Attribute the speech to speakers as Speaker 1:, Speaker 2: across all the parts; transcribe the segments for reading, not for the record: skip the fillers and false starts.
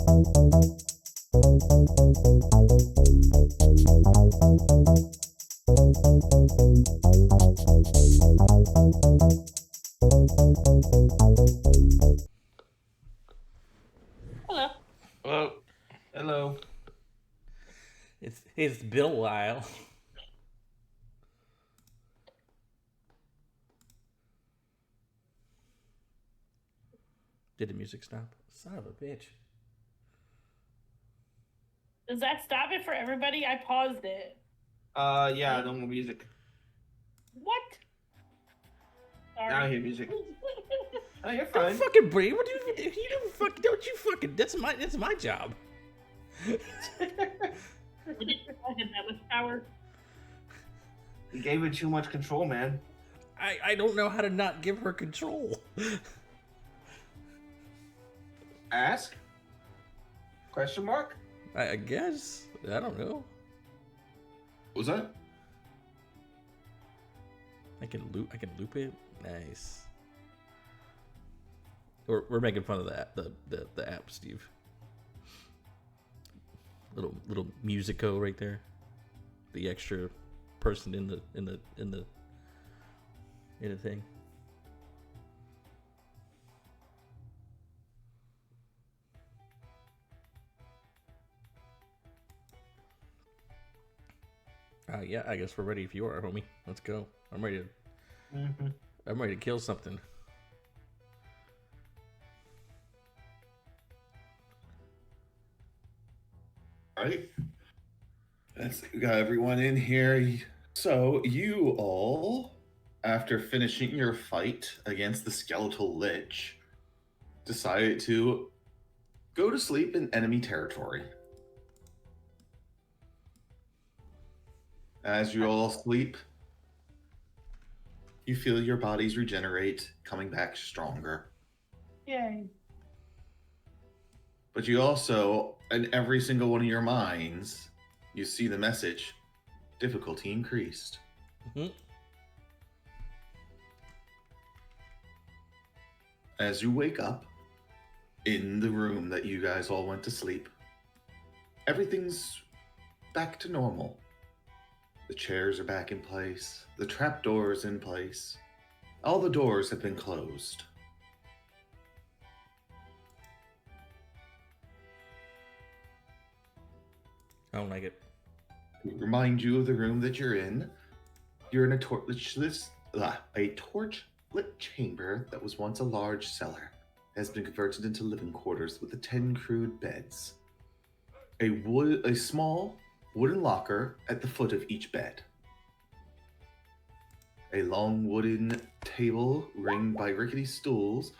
Speaker 1: Hello.
Speaker 2: Oh, hello.
Speaker 3: It's been a while. Did the music stop? Son of a bitch.
Speaker 1: Does that stop it for everybody? I paused it.
Speaker 2: Yeah, no more music.
Speaker 1: What?
Speaker 2: Now I
Speaker 1: Sorry.
Speaker 2: hear music. Oh, you're
Speaker 3: Don't
Speaker 2: fine.
Speaker 3: fucking breathe. What do you don't fucking don't you fucking that's my job.
Speaker 1: I didn't know I had that much power.
Speaker 2: You gave it too much control, man.
Speaker 3: I don't know how to not give her control.
Speaker 2: Ask? Question mark?
Speaker 3: I guess. I don't know.
Speaker 2: What was that?
Speaker 3: I can loop it. Nice. We're making fun of that the app, Steve. Little musico right there. The extra person in the thing. Yeah, I guess we're ready if you are, homie. Let's go. I'm ready to kill something.
Speaker 4: All right. We got everyone in here. So you all, after finishing your fight against the skeletal lich, decided to go to sleep in enemy territory. As you all sleep, you feel your bodies regenerate, coming back stronger.
Speaker 1: Yay.
Speaker 4: But you also, in every single one of your minds, you see the message, difficulty increased.
Speaker 3: Mm-hmm.
Speaker 4: As you wake up in the room that you guys all went to sleep, everything's back to normal. The chairs are back in place, the trapdoor is in place, all the doors have been closed.
Speaker 3: I don't like it.
Speaker 4: To remind you of the room that you're in. You're in a torch-lit chamber that was once a large cellar. It has been converted into living quarters with the 10 crude beds. A small wooden locker at the foot of each bed. A long wooden table ringed by rickety stools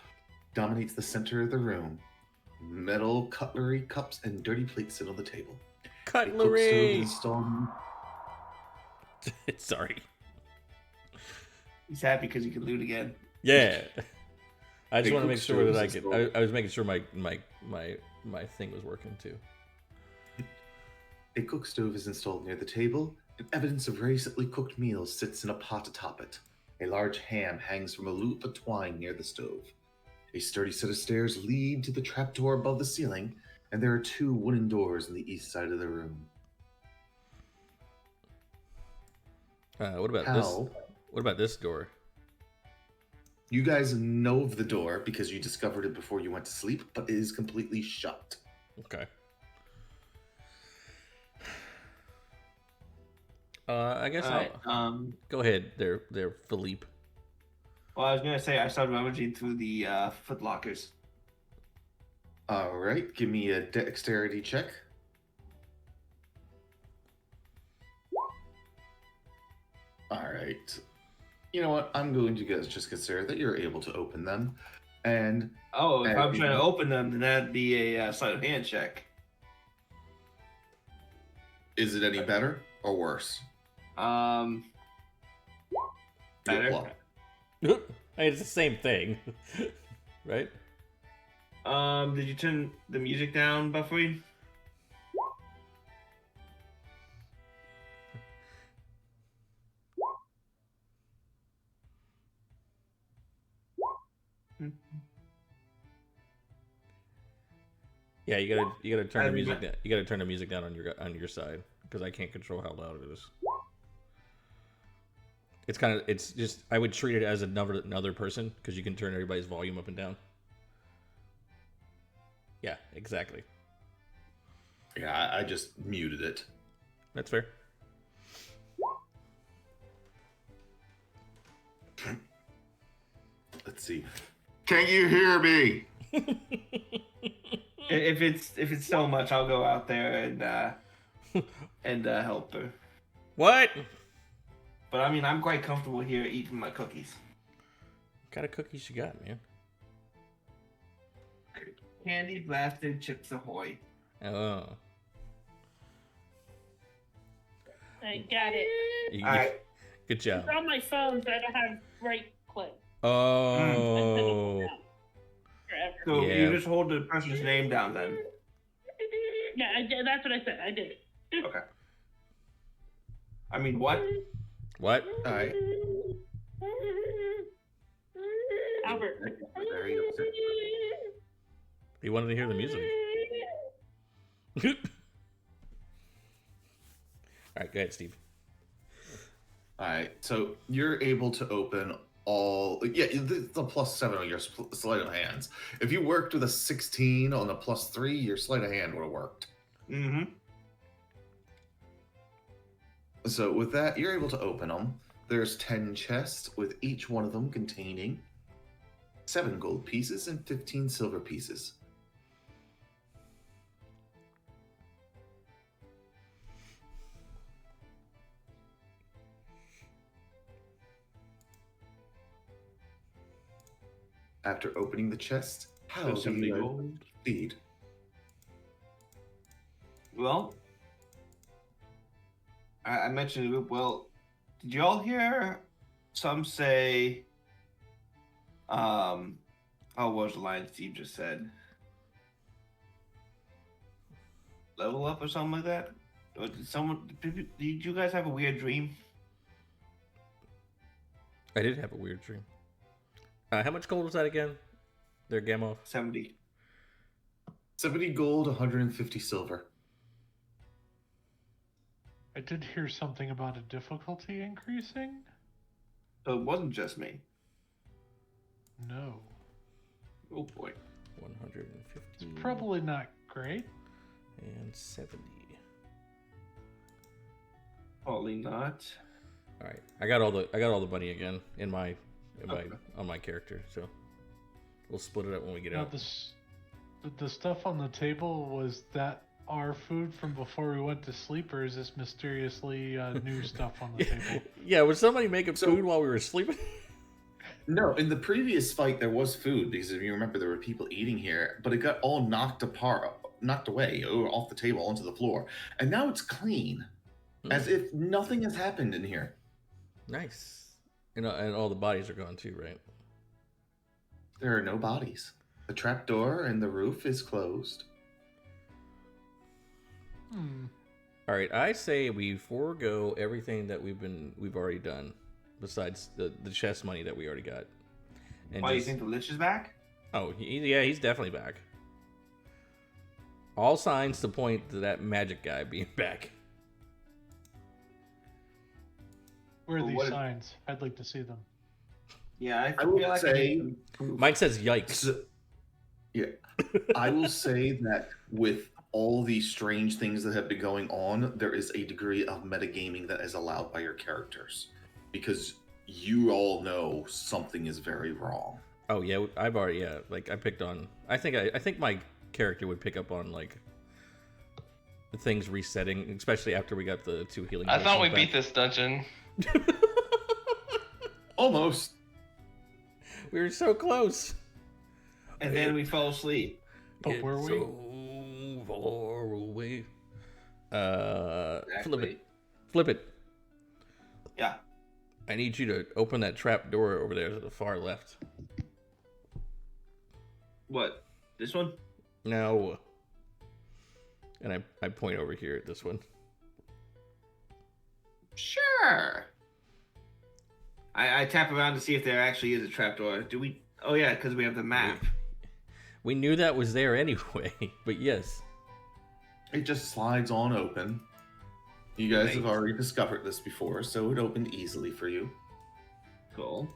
Speaker 4: dominates the center of the room. Metal cutlery, cups, and dirty plates sit on the table.
Speaker 3: Cutlery! Sorry.
Speaker 2: He's happy because he can loot again.
Speaker 3: Yeah. I just
Speaker 4: A
Speaker 3: want to make sure that I
Speaker 4: cook
Speaker 3: could.
Speaker 4: stove
Speaker 3: I was making sure my thing was working too.
Speaker 4: A cook stove is installed near the table, and evidence of recently cooked meals sits in a pot atop it. A large ham hangs from a loop of twine near the stove. A sturdy set of stairs lead to the trapdoor above the ceiling, and there are 2 wooden doors on the east side of the room.
Speaker 3: What about this?
Speaker 4: Hal,
Speaker 3: What about this door?
Speaker 4: you guys know of the door because you discovered it before you went to sleep, but it is completely shut.
Speaker 3: Okay. I guess
Speaker 2: All right.
Speaker 3: go ahead there, Philippe.
Speaker 2: Well, I was gonna say I started rummaging through the foot lockers.
Speaker 4: All right, give me a dexterity check. All right. You know what? I'm going to just consider that you're able to open them. And
Speaker 2: Oh, if I'm trying to open them, then that'd be a sleight of hand check.
Speaker 4: is it any better or worse?
Speaker 2: Better.
Speaker 4: Well,
Speaker 3: It's the same thing, right?
Speaker 2: Did you turn the music down, Buffy?
Speaker 3: Yeah, you gotta turn the
Speaker 2: I mean,
Speaker 3: music down. You gotta turn the music down on your side because I can't control how loud it is. It's just I would treat it as another person because you can turn everybody's volume up and down. Yeah, exactly.
Speaker 4: Yeah, I just muted it.
Speaker 3: That's fair.
Speaker 4: Let's see. Can you hear me?
Speaker 2: If it's so much, I'll go out there and help her.
Speaker 3: What?
Speaker 2: But I mean, I'm quite comfortable here eating my cookies.
Speaker 3: What kind of cookies you got, man?
Speaker 2: Candy blasted Chips Ahoy.
Speaker 3: Oh.
Speaker 1: I got it.
Speaker 2: Alright.
Speaker 3: Good job.
Speaker 1: It's on my phone, so I don't have right click.
Speaker 3: Oh.
Speaker 1: Forever.
Speaker 2: So
Speaker 3: Yeah.
Speaker 2: you just hold the person's name down then.
Speaker 1: Yeah, I did. That's what I said. I did it.
Speaker 2: Okay. I mean, what?
Speaker 3: What?
Speaker 4: All right.
Speaker 1: Albert.
Speaker 4: Very upset.
Speaker 3: He wanted to hear the music. All right, go ahead, Steve.
Speaker 4: All right. So you're able to open all. Yeah, the +7 on your sleight of hands. If you worked with a 16 on the +3, your sleight of hand would have worked.
Speaker 2: Mm-hmm.
Speaker 4: So with that, you're able to open them. There's 10 chests, with each one of them containing 7 gold pieces and 15 silver pieces. After opening the chest, how
Speaker 2: So
Speaker 4: do
Speaker 2: somebody
Speaker 4: you
Speaker 2: gold.
Speaker 4: proceed?
Speaker 2: Well, I mentioned it. Well, did y'all hear some say, oh, what was the line Steve just said? Level up or something like that? Or did you guys have a weird dream?
Speaker 3: I did have a weird dream. How much gold was that again? Their Gamoth?
Speaker 2: 70.
Speaker 4: 70 gold, 150 silver.
Speaker 5: I did hear something about a difficulty increasing.
Speaker 2: So it wasn't just me.
Speaker 5: No.
Speaker 2: Oh boy.
Speaker 3: 150.
Speaker 5: It's probably not great.
Speaker 3: And 70.
Speaker 2: Probably not.
Speaker 3: All right, I got all the money again on my character, so we'll split it up when we get
Speaker 5: Now,
Speaker 3: out.
Speaker 5: the stuff on the table, was that our food from before we went to sleep, or is this mysteriously new stuff on the table?
Speaker 3: Yeah, was somebody making food while we were sleeping?
Speaker 4: No, in the previous fight there was food, because if you remember there were people eating here, but it got all knocked away, off the table onto the floor, and now it's clean, as if nothing has happened in here.
Speaker 3: Nice. And all the bodies are gone too, right?
Speaker 4: There are no bodies. The trapdoor and the roof is closed.
Speaker 3: All right, I say we forego everything that we've already done, besides the chest money that we already got. And
Speaker 2: Why do you think the Lich is back?
Speaker 3: Oh, he's definitely back. All signs to point to that magic guy being back.
Speaker 5: Where are
Speaker 2: Well,
Speaker 5: these
Speaker 2: what-
Speaker 5: signs? I'd like to see them.
Speaker 2: Yeah, I
Speaker 4: I
Speaker 2: feel
Speaker 4: would
Speaker 2: like
Speaker 4: say-
Speaker 3: Mine says yikes.
Speaker 4: So- yeah, I will say that with all these strange things that have been going on, there is a degree of metagaming that is allowed by your characters, because you all know something is very wrong.
Speaker 3: Oh yeah, I've already I picked on. I think my character would pick up on like the things resetting, especially after we got the 2 healing.
Speaker 6: I thought we
Speaker 3: potions
Speaker 6: beat this dungeon.
Speaker 3: back.
Speaker 4: Almost.
Speaker 3: We were so close.
Speaker 2: And then we fell asleep.
Speaker 5: But were we?
Speaker 3: So far away.
Speaker 2: Exactly.
Speaker 3: Flip it.
Speaker 2: Yeah.
Speaker 3: I need you to open that trap door over there to the far left.
Speaker 2: What? This one?
Speaker 3: No. And I point over here at this one.
Speaker 2: Sure. I tap around to see if there actually is a trapdoor. Do we? Oh yeah, because we have the map.
Speaker 3: We knew that was there anyway, but yes.
Speaker 4: It just slides on open. You guys have
Speaker 2: Nice.
Speaker 4: already discovered this before, so it opened easily for you.
Speaker 2: Cool.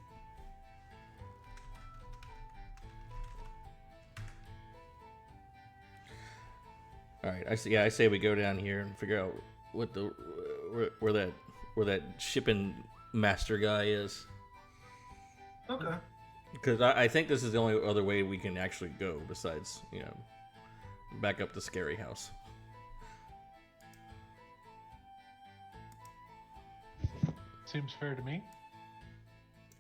Speaker 3: All right, I say we go down here and figure out what the where that shipping master guy is,
Speaker 2: Okay.
Speaker 3: because I think this is the only other way we can actually go besides back up the scary house.
Speaker 5: Seems fair to me.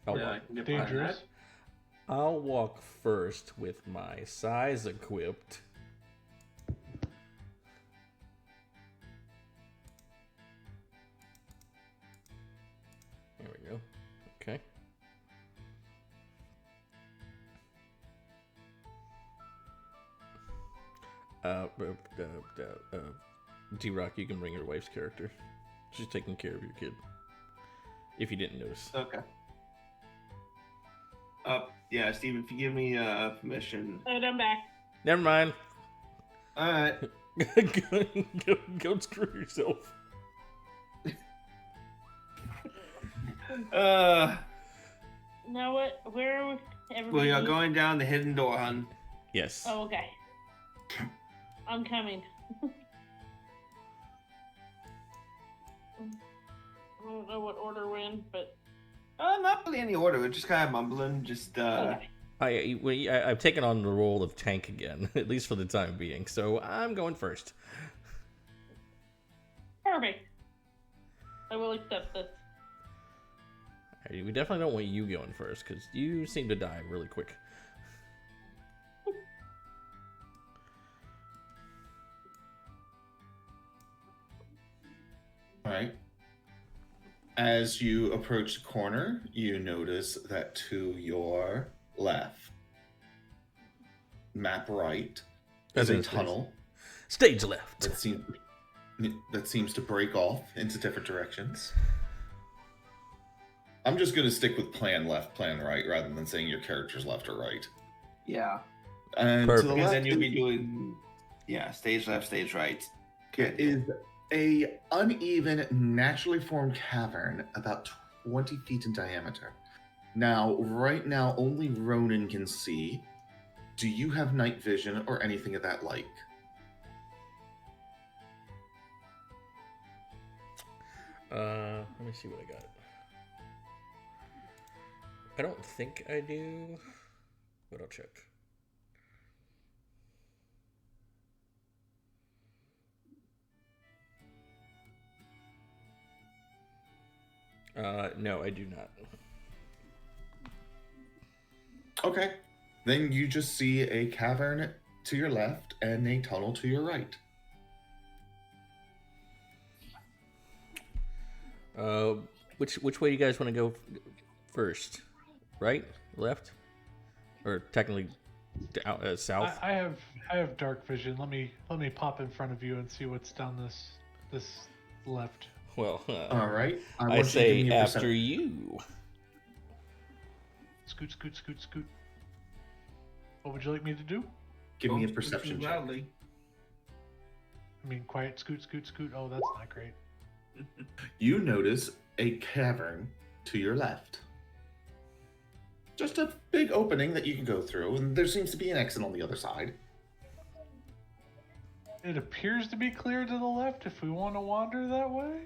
Speaker 3: I'll,
Speaker 2: Yeah, I can get behind
Speaker 5: Dangerous.
Speaker 2: that.
Speaker 3: I'll walk first with my size equipped. There we go. Okay. D-Rock, you can bring your wife's character. She's taking care of your kid. If you didn't notice.
Speaker 2: Okay. Yeah, Steve, if you give me permission.
Speaker 1: Oh, I'm back.
Speaker 3: Never mind.
Speaker 2: All right.
Speaker 3: Go screw yourself.
Speaker 1: Now what? Where are everybody?
Speaker 2: We are going down the hidden door, hun.
Speaker 3: Yes.
Speaker 1: Oh, okay. I'm coming. I don't know what order we're in, but
Speaker 2: Not really any order. We're just kind of mumbling. Just
Speaker 1: okay.
Speaker 3: I've taken on the role of tank again, at least for the time being. So I'm going first.
Speaker 1: Perfect. I will accept this.
Speaker 3: We definitely don't want you going first because you seem to die really quick.
Speaker 4: All right. As you approach the corner, you notice that to your left, map right, is a tunnel
Speaker 3: Stage left.
Speaker 4: that seems to break off into different directions. I'm just going to stick with plan left, plan right, rather than saying your character's left or right.
Speaker 2: yeah.
Speaker 4: And
Speaker 3: Perfect.
Speaker 4: to the
Speaker 2: Because
Speaker 4: left
Speaker 2: then you'll be doing stage left, stage right.
Speaker 4: is a uneven, naturally formed cavern about 20 feet in diameter. Now, right now, only Ronan can see. Do you have night vision or anything of that like?
Speaker 3: Let me see what I got. I don't think I do, but I'll check. No, I do not.
Speaker 4: Okay. Then you just see a cavern to your left and a tunnel to your right.
Speaker 3: Which way do you guys want to go first? Right, left, or technically south?
Speaker 5: I have dark vision. Let me pop in front of you and see what's down this left.
Speaker 3: Well,
Speaker 4: All right.
Speaker 3: I
Speaker 4: want you to give
Speaker 3: say
Speaker 4: me a
Speaker 3: after you.
Speaker 5: Scoot, scoot, scoot, scoot. What would you like me to do?
Speaker 4: Give me a
Speaker 2: Don't
Speaker 4: perception
Speaker 2: speak
Speaker 4: check.
Speaker 2: loudly.
Speaker 5: I mean, quiet, scoot, scoot, scoot. Oh, that's not great.
Speaker 4: You notice a cavern to your left. Just a big opening that you can go through, and there seems to be an exit on the other side.
Speaker 5: It appears to be clear to the left if we want to wander that way.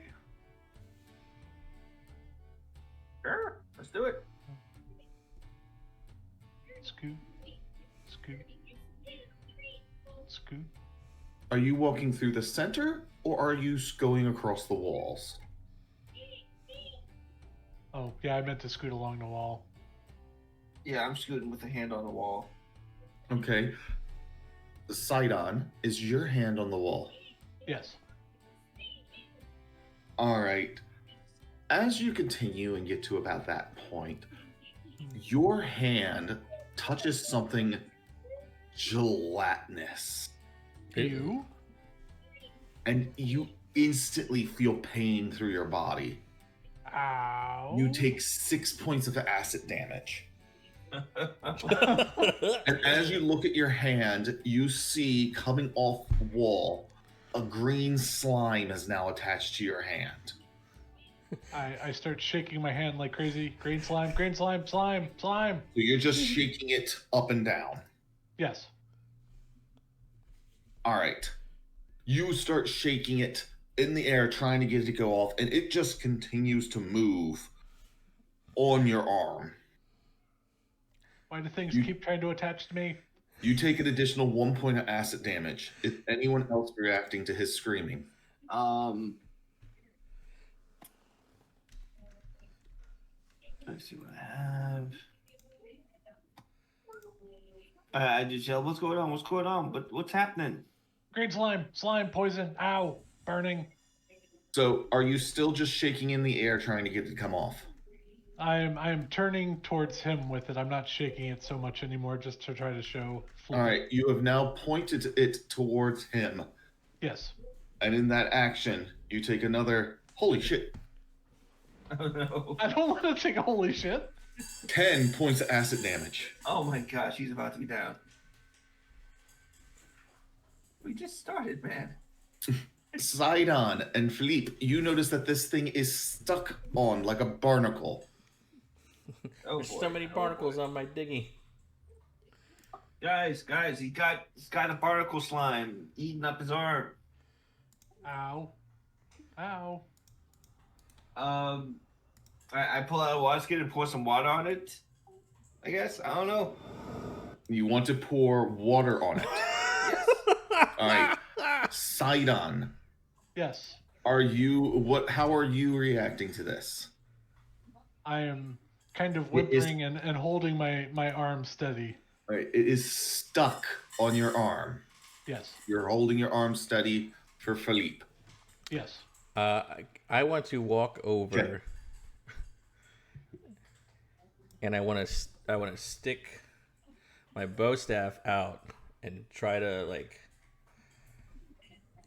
Speaker 2: Sure, let's do it.
Speaker 5: Scoot, scoot, scoot.
Speaker 4: Are you walking through the center, or are you going across the walls?
Speaker 5: Oh, yeah, I meant to scoot along the wall.
Speaker 2: Yeah, I'm scooting with a hand on the wall.
Speaker 4: Okay. The Sidon, is your hand on the wall?
Speaker 5: Yes.
Speaker 4: All right. As you continue and get to about that point, your hand touches something gelatinous,
Speaker 5: You?
Speaker 4: and you instantly feel pain through your body.
Speaker 5: Ow.
Speaker 4: You take 6 points of acid damage. And as you look at your hand, you see coming off the wall, a green slime is now attached to your hand.
Speaker 5: I start shaking my hand like crazy. Green slime, green slime, slime, slime.
Speaker 4: So you're just shaking it up and down.
Speaker 5: Yes.
Speaker 4: All right. You start shaking it in the air, trying to get it to go off, and it just continues to move on your arm.
Speaker 5: Why do things keep trying to attach to me?
Speaker 4: You take an additional 1 point of acid damage. Is anyone else reacting to his screaming?
Speaker 2: Let's see what I have. I just yelled, "What's going on? What's going on? What's happening?"
Speaker 5: Green slime, slime, poison, ow, burning.
Speaker 4: So, are you still just shaking in the air, trying to get it to come off?
Speaker 5: I am turning towards him with it. I'm not shaking it so much anymore, just to try to show.
Speaker 4: All right, you have now pointed it towards him,
Speaker 5: Yes.
Speaker 4: and in that action, you take another. Holy shit!
Speaker 2: Oh no!
Speaker 5: I don't want to take a holy shit.
Speaker 4: 10 points of acid damage.
Speaker 2: Oh my gosh, he's about to be down. We just started, man.
Speaker 4: Sidon and Philippe, you notice that this thing is stuck on like a barnacle.
Speaker 2: Oh,
Speaker 3: There's
Speaker 2: boy.
Speaker 3: so many barnacles on my dinghy.
Speaker 2: Guys, he's got a barnacle slime eating up his arm.
Speaker 5: Ow. Ow.
Speaker 2: I pull out a water skin and pour some water on it. I guess, I don't know.
Speaker 4: You want to pour water on it.
Speaker 2: Yes.
Speaker 4: All right, Sidon,
Speaker 5: Yes.
Speaker 4: how are you reacting to this?
Speaker 5: I am kind of
Speaker 4: It is-
Speaker 5: whimpering and holding my arm steady.
Speaker 4: All right, it is stuck on your arm.
Speaker 5: Yes.
Speaker 4: You're holding your arm steady for Philippe.
Speaker 5: Yes.
Speaker 3: I want to walk over,
Speaker 4: Okay.
Speaker 3: and I want to stick my bow staff out and try to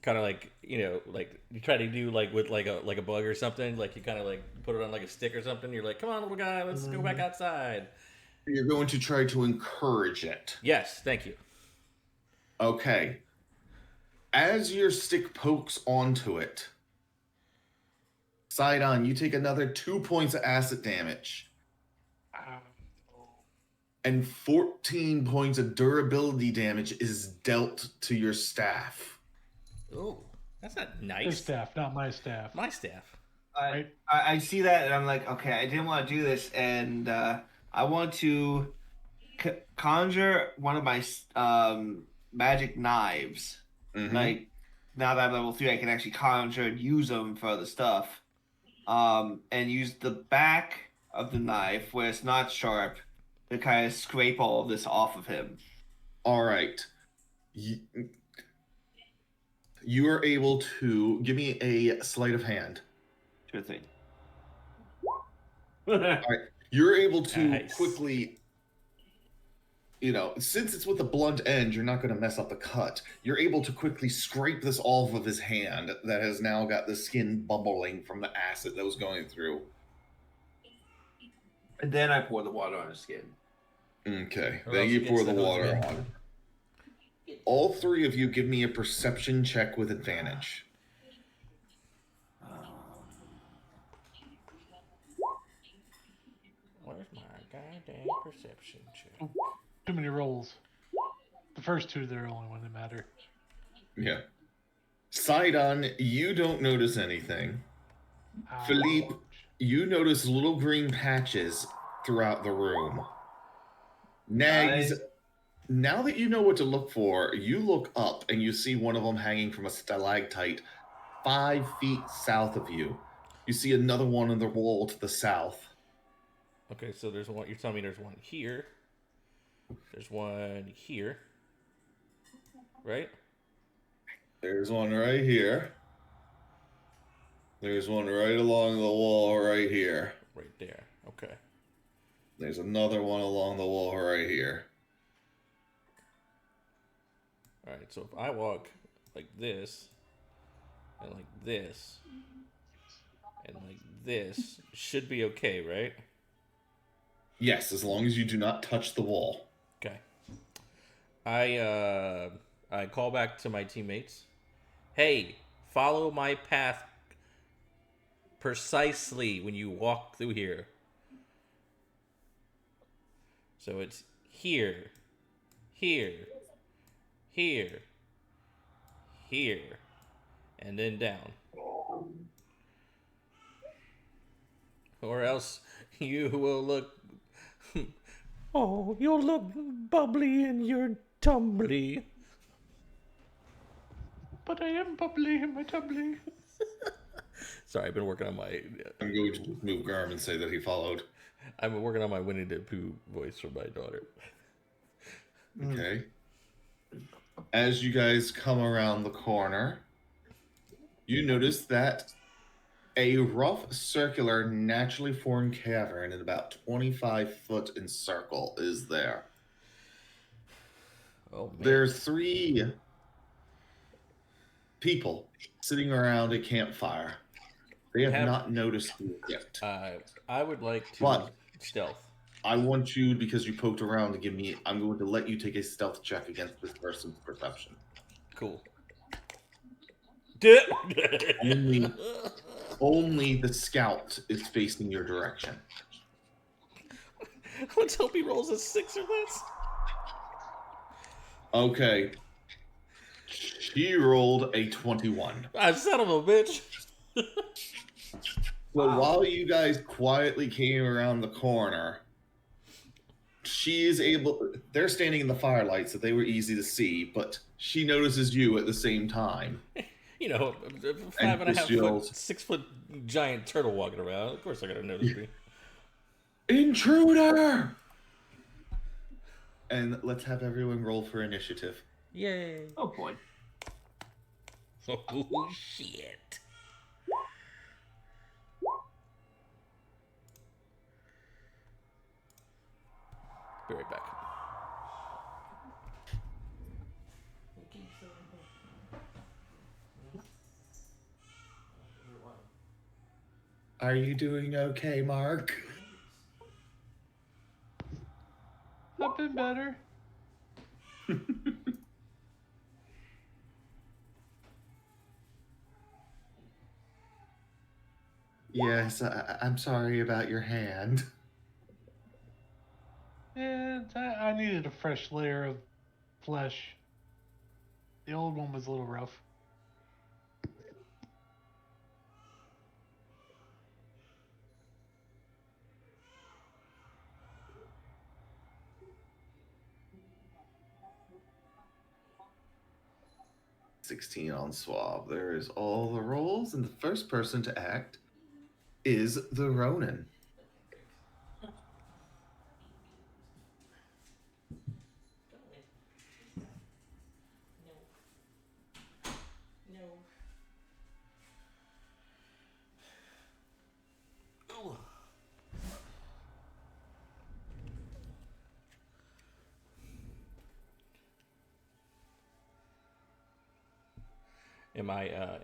Speaker 3: kind of like you try to do like with like a bug or something. Like you kind of like put it on like a stick or something. You're like, come on, little guy, let's go back outside.
Speaker 4: You're going to try to encourage it.
Speaker 3: Yes, thank you.
Speaker 4: Okay. As your stick pokes onto it, Sidon, you take another 2 points of acid damage
Speaker 5: Ow.
Speaker 4: and 14 points of durability damage is dealt to your staff.
Speaker 3: Oh, that's not
Speaker 5: His
Speaker 3: nice.
Speaker 5: staff, not my staff.
Speaker 3: My staff.
Speaker 5: Right?
Speaker 2: I see that and I'm like, okay, I didn't want to do this, and I want to conjure one of my magic knives.
Speaker 4: Mhm.
Speaker 2: Like, now that I'm level 3, I can actually conjure and use them for other stuff. And use the back of the knife where it's not sharp to kind of scrape all of this off of him.
Speaker 4: All right. You are able to give me a sleight of hand.
Speaker 2: Sure thing.
Speaker 4: You're able to
Speaker 3: Nice.
Speaker 4: quickly, since it's with a blunt end, you're not going to mess up the cut. You're able to quickly scrape this off of his hand that has now got the skin bubbling from the acid that was going through.
Speaker 2: And then I pour the water on his skin.
Speaker 4: Okay,
Speaker 3: Or
Speaker 4: then
Speaker 3: else
Speaker 4: you
Speaker 3: it
Speaker 4: pour
Speaker 3: gets
Speaker 4: the
Speaker 3: the hose
Speaker 4: water
Speaker 3: again.
Speaker 4: on. All three of you give me a perception check with advantage.
Speaker 3: Where's my goddamn perception check?
Speaker 5: Too many rolls. The first two, they're the only one that matter.
Speaker 4: Yeah. Sidon, you don't notice anything.
Speaker 5: Ouch.
Speaker 4: Philippe, you notice little green patches throughout the room. Nags,
Speaker 2: Nice.
Speaker 4: now that you know what to look for, you look up and you see one of them hanging from a stalactite 5 feet south of you. You see another one on the wall to the south.
Speaker 3: Okay, so there's one. You're telling me there's one here. There's one here. Right?
Speaker 4: There's one right here. There's one right along the wall right here.
Speaker 3: Right there. Okay.
Speaker 4: There's another one along the wall right here.
Speaker 3: All right. So if I walk like this, and like this, and like this, should be okay, right?
Speaker 4: Yes, as long as you do not touch the wall.
Speaker 3: Okay. I call back to my teammates. Hey, follow my path precisely when you walk through here. So it's here, here, here, here, and then down. Or else you will look. Oh, you'll look bubbly in your tumbly.
Speaker 5: But I am bubbly in my tumbly.
Speaker 3: Sorry, I've been working on my.
Speaker 4: I'm going to move Garm and say that he followed.
Speaker 3: I've been working on my Winnie the Pooh voice for my daughter.
Speaker 4: Okay. As you guys come around the corner, you notice that a rough, circular, naturally formed cavern in about 25 foot in circle is there.
Speaker 3: Oh man.
Speaker 4: There are 3 people sitting around a campfire. They have not noticed you yet.
Speaker 3: I would like to
Speaker 4: But-
Speaker 3: stealth.
Speaker 4: I want you, because you poked around, to give me. I'm going to let you take a stealth check against this person's perception.
Speaker 3: Cool.
Speaker 4: Only the scout is facing your direction.
Speaker 3: Let's hope he rolls a 6 or less.
Speaker 4: Okay. She rolled a 21.
Speaker 3: Ah, son of a bitch.
Speaker 4: So while you guys quietly came around the corner, she is able. They're standing in the firelight, so they were easy to see, but she notices you at the same time.
Speaker 3: You know, a 5.5 foot,
Speaker 4: yells,
Speaker 3: 6 foot giant turtle walking around. Of course, I gotta notice me.
Speaker 4: Intruder! And let's have everyone roll for initiative.
Speaker 3: Yay!
Speaker 1: Oh boy.
Speaker 3: Oh shit! Be right back.
Speaker 4: Are you doing okay, Mark?
Speaker 5: I've been better.
Speaker 4: Yes, I'm sorry about your hand.
Speaker 5: And I needed a fresh layer of flesh. The old one was a little rough.
Speaker 4: $16 on Swab. There is all the rolls, and the first person to act is the Ronin.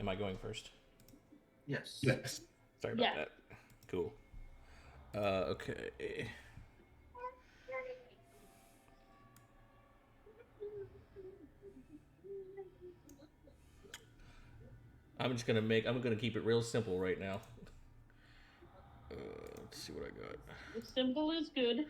Speaker 3: Am I going first?
Speaker 2: Yes.
Speaker 4: Yes.
Speaker 3: Sorry about
Speaker 1: Yeah.
Speaker 3: that. Cool. Okay. I'm gonna keep it real simple right now. Let's see what I got.
Speaker 1: The symbol is good.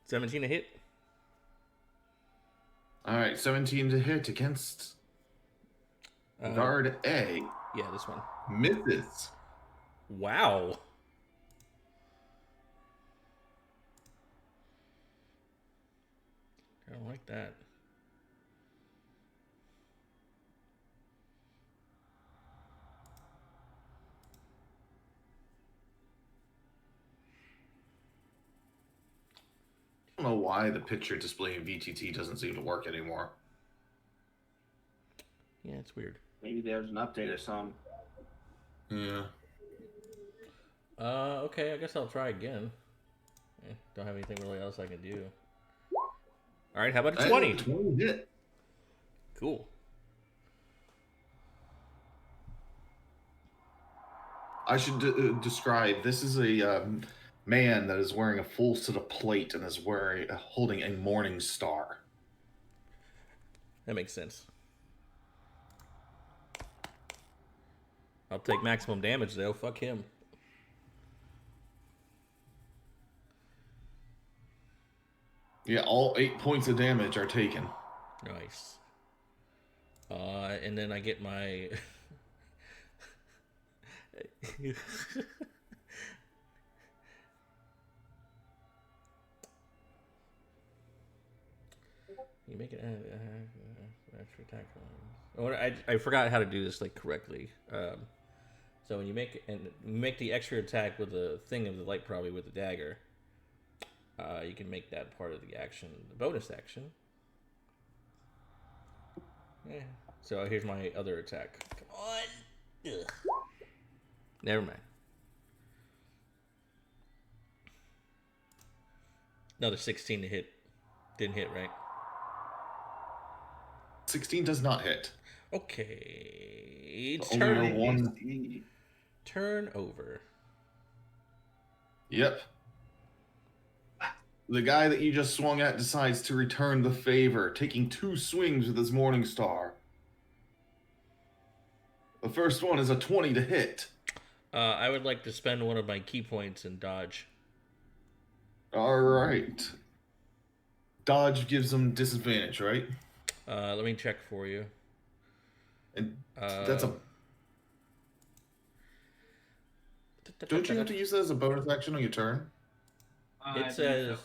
Speaker 3: $17 a hit.
Speaker 4: All right, 17 to hit against guard A.
Speaker 3: Yeah, this one.
Speaker 4: Misses.
Speaker 3: Wow. I don't like that.
Speaker 4: I don't know why the picture display in VTT doesn't seem to work anymore.
Speaker 3: Yeah, it's weird.
Speaker 2: Maybe there's an update or something.
Speaker 4: Yeah.
Speaker 3: Okay, I guess I'll try again. Don't have anything really else I can do. All right, how about a 20?
Speaker 4: 20 hit.
Speaker 3: Cool.
Speaker 4: I should describe. This is a man that is wearing a full set of plate and is holding a morning star.
Speaker 3: That makes sense. I'll take maximum damage though. Fuck him.
Speaker 4: Yeah, all 8 points of damage are taken.
Speaker 3: Nice. And then I get my. You make it extra attack. Oh, I forgot how to do this like correctly. So when you make the extra attack with the thing of the light, probably with the dagger, you can make that part of the action, the bonus action. Yeah. So here's my other attack. Come on. Ugh. Never mind. Another 16 to hit. Didn't hit, right?
Speaker 4: 16 does not hit.
Speaker 3: Okay.
Speaker 4: Only one.
Speaker 3: Turn over.
Speaker 4: Yep. The guy that you just swung at decides to return the favor, taking 2 swings with his morning star. The first one is a 20 to hit.
Speaker 3: I would like to spend one of my key points and dodge.
Speaker 4: All right. Dodge gives him disadvantage, right?
Speaker 3: Let me check for you.
Speaker 4: And that's a. Don't you have to use that as a bonus action on your turn?
Speaker 3: It says.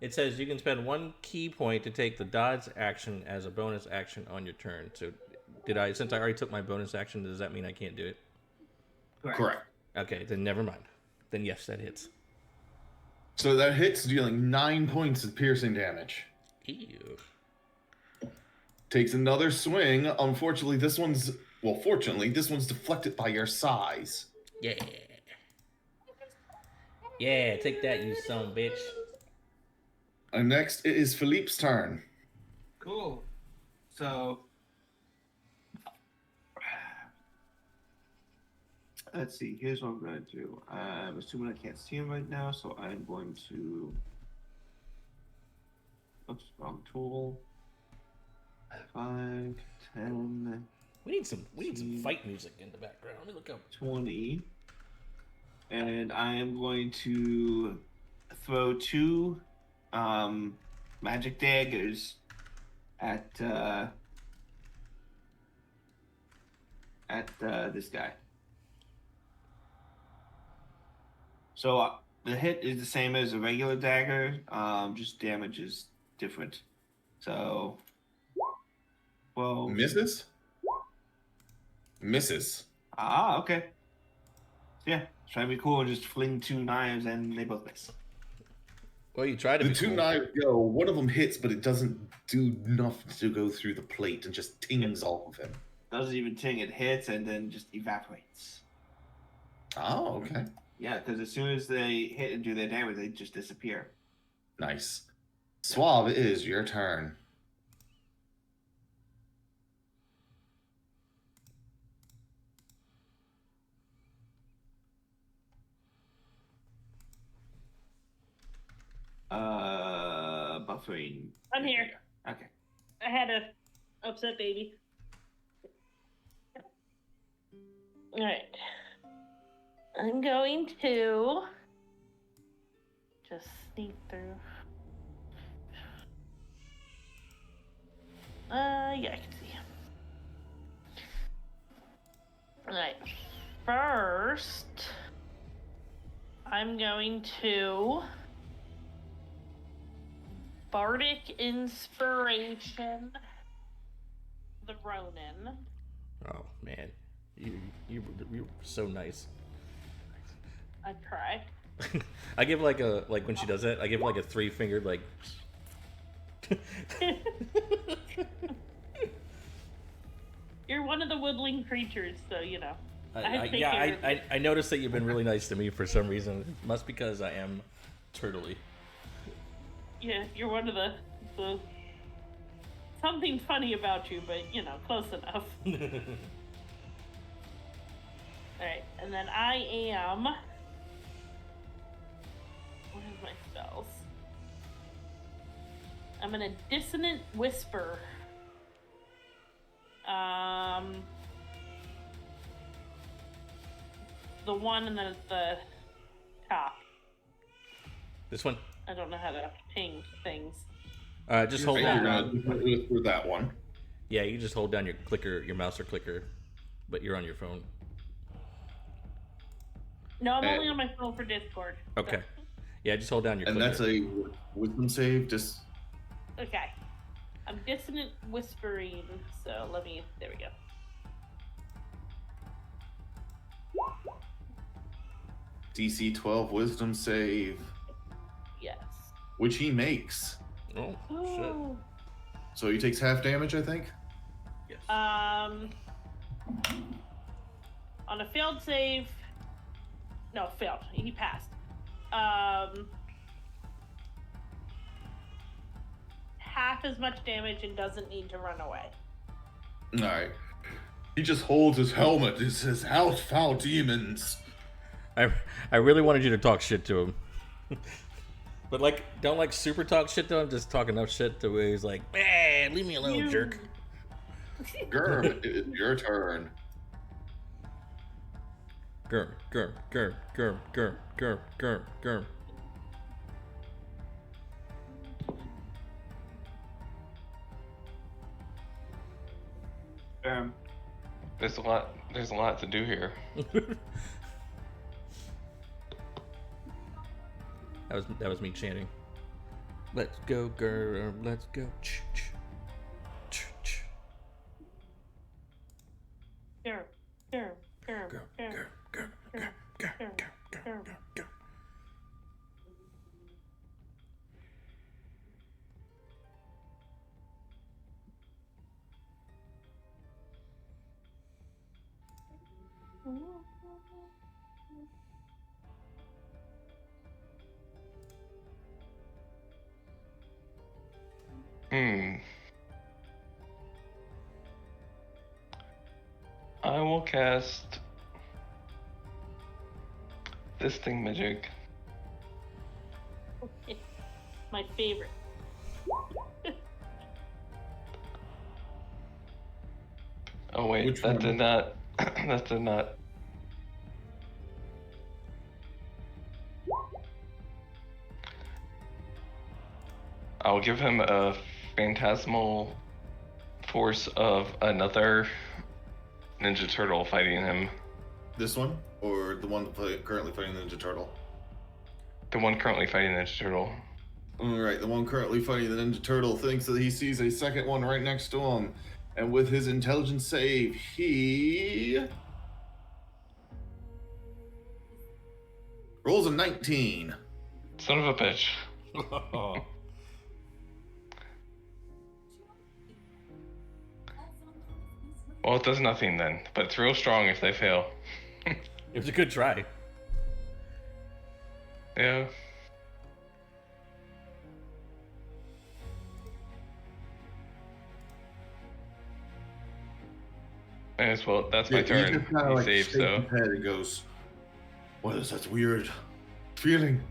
Speaker 3: It says you can spend 1 key point to take the dodge action as a bonus action on your turn. So, since I already took my bonus action, does that mean I can't do it?
Speaker 4: Correct.
Speaker 3: Okay, then never mind. Then yes, that hits.
Speaker 4: So that hits, dealing 9 points of piercing damage.
Speaker 3: Ew.
Speaker 4: Takes another swing. Unfortunately, fortunately, this one's deflected by your size.
Speaker 3: Yeah. Yeah, take that, you son of a bitch.
Speaker 4: And next, it is Philippe's turn.
Speaker 2: Cool. So, let's see. Here's what I'm going to do. I'm assuming I can't see him right now, so I'm going to. Oops, wrong tool. 5, 10,
Speaker 3: We need some fight music in the background. Let me look up.
Speaker 2: 20. And I am going to throw 2 magic daggers at this guy. So the hit is the same as a regular dagger, just damage is different. So, well,
Speaker 4: Misses? Misses.
Speaker 2: Ah, okay. Yeah, try to be cool and just fling 2 knives and they both miss.
Speaker 3: Well, you try to
Speaker 4: The
Speaker 3: be
Speaker 4: 2
Speaker 3: cool.
Speaker 4: knives go. One of them hits, but it doesn't do enough to go through the plate and just tings off of him.
Speaker 2: Doesn't even ting, it hits and then just evaporates.
Speaker 4: Oh, okay.
Speaker 2: Yeah, because as soon as they hit and do their damage, they just disappear.
Speaker 4: Nice. Suave, it is your turn.
Speaker 2: Buffering.
Speaker 1: I'm here.
Speaker 2: Okay.
Speaker 1: I had a upset baby. Alright. I'm going to just sneak through. Yeah, I can see him. Alright. First, I'm going to Bardic Inspiration the Ronin.
Speaker 3: Oh man, you're so nice.
Speaker 1: I try.
Speaker 3: I give like when she does that, I give like a 3-fingered like.
Speaker 1: You're you're one of the woodland creatures, so you know.
Speaker 3: I noticed that you've been really nice to me for some reason. It must because I am turtly.
Speaker 1: Yeah, you're one of the something funny about you, but you know, close enough. Alright, and then I am. What are my spells? I'm gonna dissonant whisper. The one and then at the top.
Speaker 3: This one?
Speaker 1: I don't know how to ping things.
Speaker 3: Just hold
Speaker 4: You're
Speaker 3: down.
Speaker 4: gonna do it through that one.
Speaker 3: Yeah, you just hold down your clicker, your mouse or clicker, but you're on your phone.
Speaker 1: No, I'm only on my phone for Discord.
Speaker 3: Okay. Yeah, just hold down your
Speaker 4: And
Speaker 3: clicker.
Speaker 4: that's a wisdom save. Just
Speaker 1: Okay. I'm dissonant whispering, so let me. There we go.
Speaker 4: DC 12 wisdom save,
Speaker 1: Yes.
Speaker 4: which he makes.
Speaker 3: Oh,
Speaker 1: Oh.
Speaker 4: So he takes half damage, I think.
Speaker 3: shit. Yes.
Speaker 1: On a failed save. No, failed. He passed. Half as much damage and doesn't need to run away.
Speaker 4: All right. He just holds his helmet. It says, "Out, foul demons."
Speaker 3: I really wanted you to talk shit to him. But like, don't like super talk shit to him, just talk enough shit to where he's like, man, leave me alone,
Speaker 1: You-
Speaker 3: jerk.
Speaker 4: Gurm, it is your turn.
Speaker 3: Gurm, gurm, gurm, gurm, gurm, gurm, gurm, gurm.
Speaker 6: There's a lot to do here.
Speaker 3: That was me chanting. Let's go, girl. Let's go. Ch ch ch ch.
Speaker 1: Gurm, gurm, gurm,
Speaker 3: Gurm,
Speaker 1: gurm,
Speaker 3: gurm, gurm, gurm, gurm, gurm, gurm, gurm, gurm.
Speaker 6: I will cast this thingamajig.
Speaker 1: My favorite.
Speaker 6: Oh wait,
Speaker 4: Which
Speaker 6: that
Speaker 4: one?
Speaker 6: did not. That did not. I'll give him a phantasmal force of another Ninja Turtle fighting him.
Speaker 4: This one, or the one currently fighting the Ninja Turtle?
Speaker 6: The one currently fighting the Ninja Turtle.
Speaker 4: All right, the one currently fighting the Ninja Turtle thinks that he sees a second one right next to him, and with his intelligence save, he rolls a 19.
Speaker 6: Son of a bitch. Well, it does nothing then, but it's real strong if they fail.
Speaker 3: It was a good try.
Speaker 6: Yeah. As well, that's my
Speaker 4: He
Speaker 6: turn.
Speaker 4: just kinda,
Speaker 6: He
Speaker 4: like,
Speaker 6: saved,
Speaker 4: shakes
Speaker 6: so.
Speaker 4: his head and goes, "What is that weird feeling?"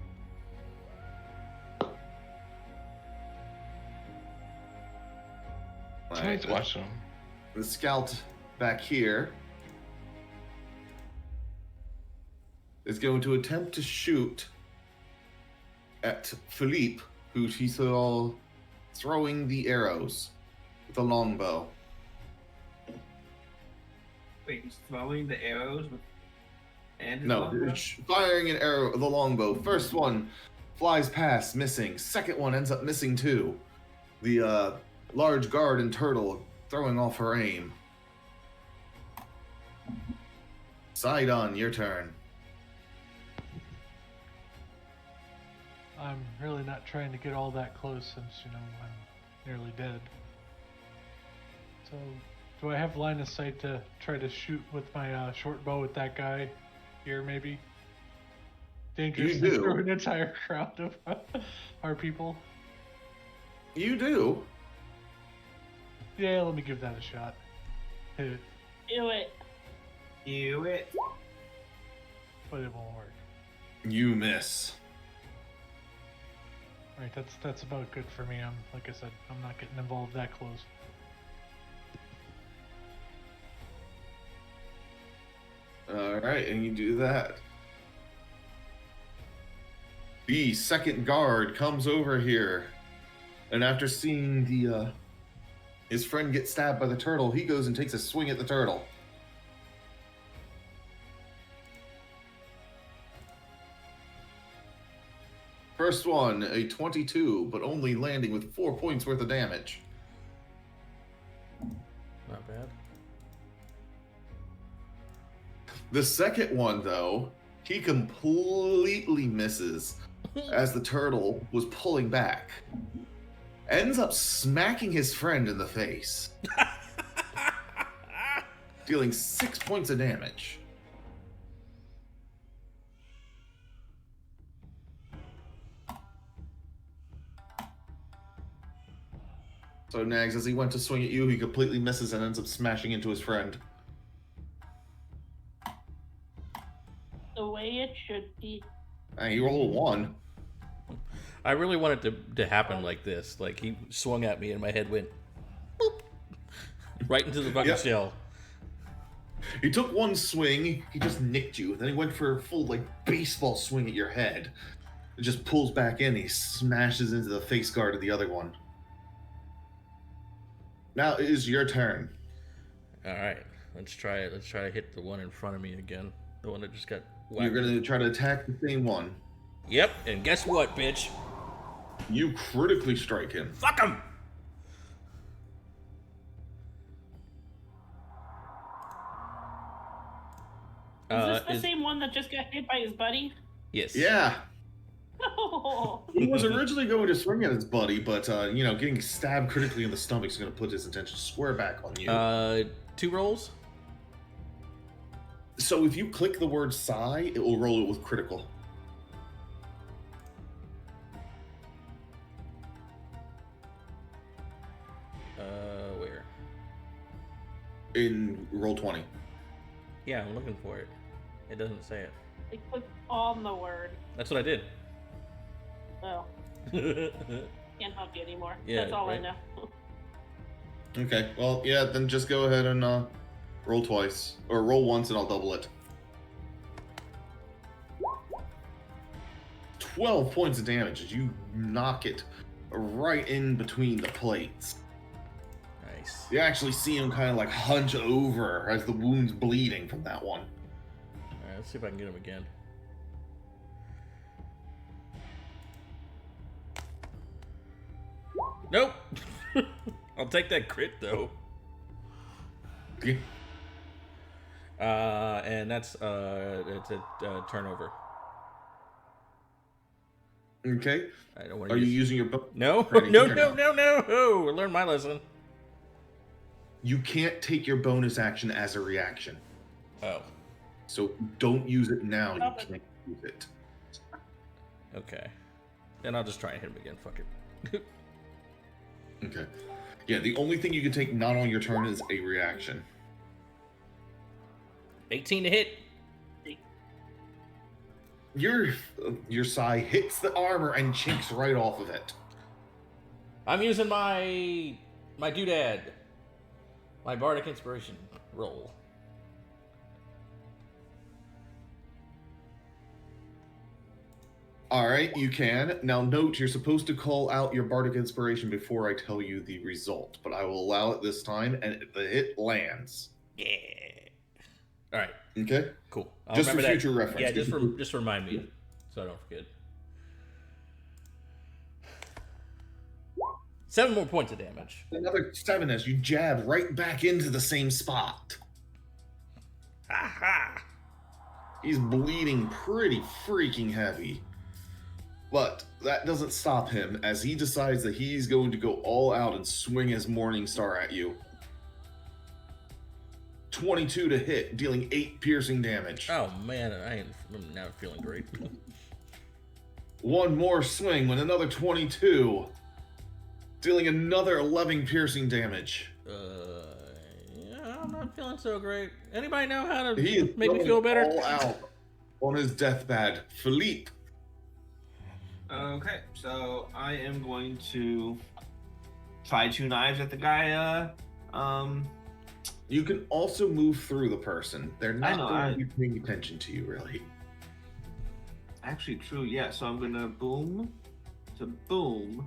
Speaker 6: Somebody's watching him.
Speaker 4: The scout back here is going to attempt to shoot at Philippe, who he saw throwing the arrows with a longbow.
Speaker 2: Wait, he's throwing the arrows with and his
Speaker 4: No,
Speaker 2: longbow?
Speaker 4: it's firing an arrow with a longbow. First one flies past, missing. Second one ends up missing too. The large guard and turtle throwing off her aim. Sidon, your turn.
Speaker 5: I'm really not trying to get all that close since, I'm nearly dead. So, Do I have line of sight to try to shoot with my short bow at that guy here, maybe? Dangerous
Speaker 4: You do.
Speaker 5: through an entire crowd of our people.
Speaker 4: You do.
Speaker 5: Yeah, let me give that a shot. Hit it,
Speaker 1: Do it.
Speaker 2: Do it.
Speaker 5: but it won't work.
Speaker 4: You miss.
Speaker 5: All right, that's about good for me. Like I said, I'm not getting involved that close.
Speaker 4: All right, and you do that. The second guard comes over here, and after seeing the his friend get stabbed by the turtle, he goes and takes a swing at the turtle. First one, a 22, but only landing with 4 points worth of damage.
Speaker 3: Not bad.
Speaker 4: The second one, though, he completely misses as the turtle was pulling back. Ends up smacking his friend in the face, dealing 6 points of damage. So Nags, as he went to swing at you, he completely misses and ends up smashing into his friend.
Speaker 1: The way it should be.
Speaker 4: And he rolled a 1.
Speaker 3: I really want it to happen like this. Like he swung at me and my head went boop, right into the fucking
Speaker 4: Yep.
Speaker 3: shell.
Speaker 4: He took one swing, he just nicked you. Then he went for a full, like, baseball swing at your head. It just pulls back in, he smashes into the face guard of the other one. Now it is your turn.
Speaker 3: All right, let's try it. Let's try to hit the one in front of me again. The one that just got whacked.
Speaker 4: You're going to try to attack the same one.
Speaker 3: Yep, and guess what, bitch?
Speaker 4: You critically strike him.
Speaker 3: Fuck him!
Speaker 1: Is this the same one that just got hit by his buddy?
Speaker 3: Yes.
Speaker 4: Yeah.
Speaker 1: No.
Speaker 4: He was originally going to swing at his buddy, but, getting stabbed critically in the stomach is going to put his attention square back on you.
Speaker 3: 2 rolls.
Speaker 4: So if you click the word sigh, it will roll it with critical.
Speaker 3: Where?
Speaker 4: In roll 20.
Speaker 3: Yeah, I'm looking for it. It doesn't say it.
Speaker 1: I clicked on the word.
Speaker 3: That's what I did.
Speaker 1: Oh,
Speaker 3: Yeah,
Speaker 1: can't help you anymore.
Speaker 3: Yeah,
Speaker 1: That's all
Speaker 3: right.
Speaker 1: I know.
Speaker 4: Okay, well, yeah, then just go ahead and roll twice. Or roll once and I'll double it. 12 points of damage as you knock it right in between the plates.
Speaker 3: nice.
Speaker 4: You actually see him kind of like hunch over as the wound's bleeding from that one.
Speaker 3: All right, let's see if I can get him again. Nope. I'll take that crit though.
Speaker 4: Okay.
Speaker 3: And that's it's a turnover.
Speaker 4: Okay.
Speaker 3: I don't want
Speaker 4: Are
Speaker 3: to
Speaker 4: you
Speaker 3: use...
Speaker 4: using your bow?
Speaker 3: No,
Speaker 4: for anything
Speaker 3: no,
Speaker 4: or
Speaker 3: no, no, no. Oh, I learned my lesson.
Speaker 4: You can't take your bonus action as a reaction.
Speaker 3: Oh,
Speaker 4: So don't use it now. You
Speaker 1: Stop it.
Speaker 4: can't use it.
Speaker 3: okay. Then I'll just try and hit him again. Fuck it.
Speaker 4: Okay. Yeah, the only thing you can take not on your turn is a reaction.
Speaker 3: 18 to hit.
Speaker 4: Your sigh hits the armor and chinks right off of it.
Speaker 3: I'm using my doodad, my bardic inspiration roll.
Speaker 4: All right, you can. Now note, you're supposed to call out your bardic inspiration before I tell you the result, but I will allow it this time, and the hit lands.
Speaker 3: Yeah. All right.
Speaker 4: Okay?
Speaker 3: Cool. I'll
Speaker 4: Just for
Speaker 3: remember that.
Speaker 4: future reference.
Speaker 3: Yeah, just remind me so I don't forget. 7 more points of damage.
Speaker 4: Another 7 as you jab right back into the same spot.
Speaker 3: Ha ha.
Speaker 4: He's bleeding pretty freaking heavy. But that doesn't stop him as he decides that he's going to go all out and swing his Morning Star at you. 22 to hit, dealing 8 piercing damage.
Speaker 3: Oh man, I'm not feeling great.
Speaker 4: One more swing with another 22, dealing another 11 piercing damage.
Speaker 3: Yeah, I'm not feeling so great. Anybody know how to
Speaker 4: He is
Speaker 3: make me feel better?
Speaker 4: all out on his deathbed. Philippe.
Speaker 2: Okay, so I am going to try 2 knives at the guy.
Speaker 4: You can also move through the person. They're not
Speaker 2: know,
Speaker 4: going to be paying attention to you, really.
Speaker 2: Actually, true. Yeah. So I'm gonna boom, to boom,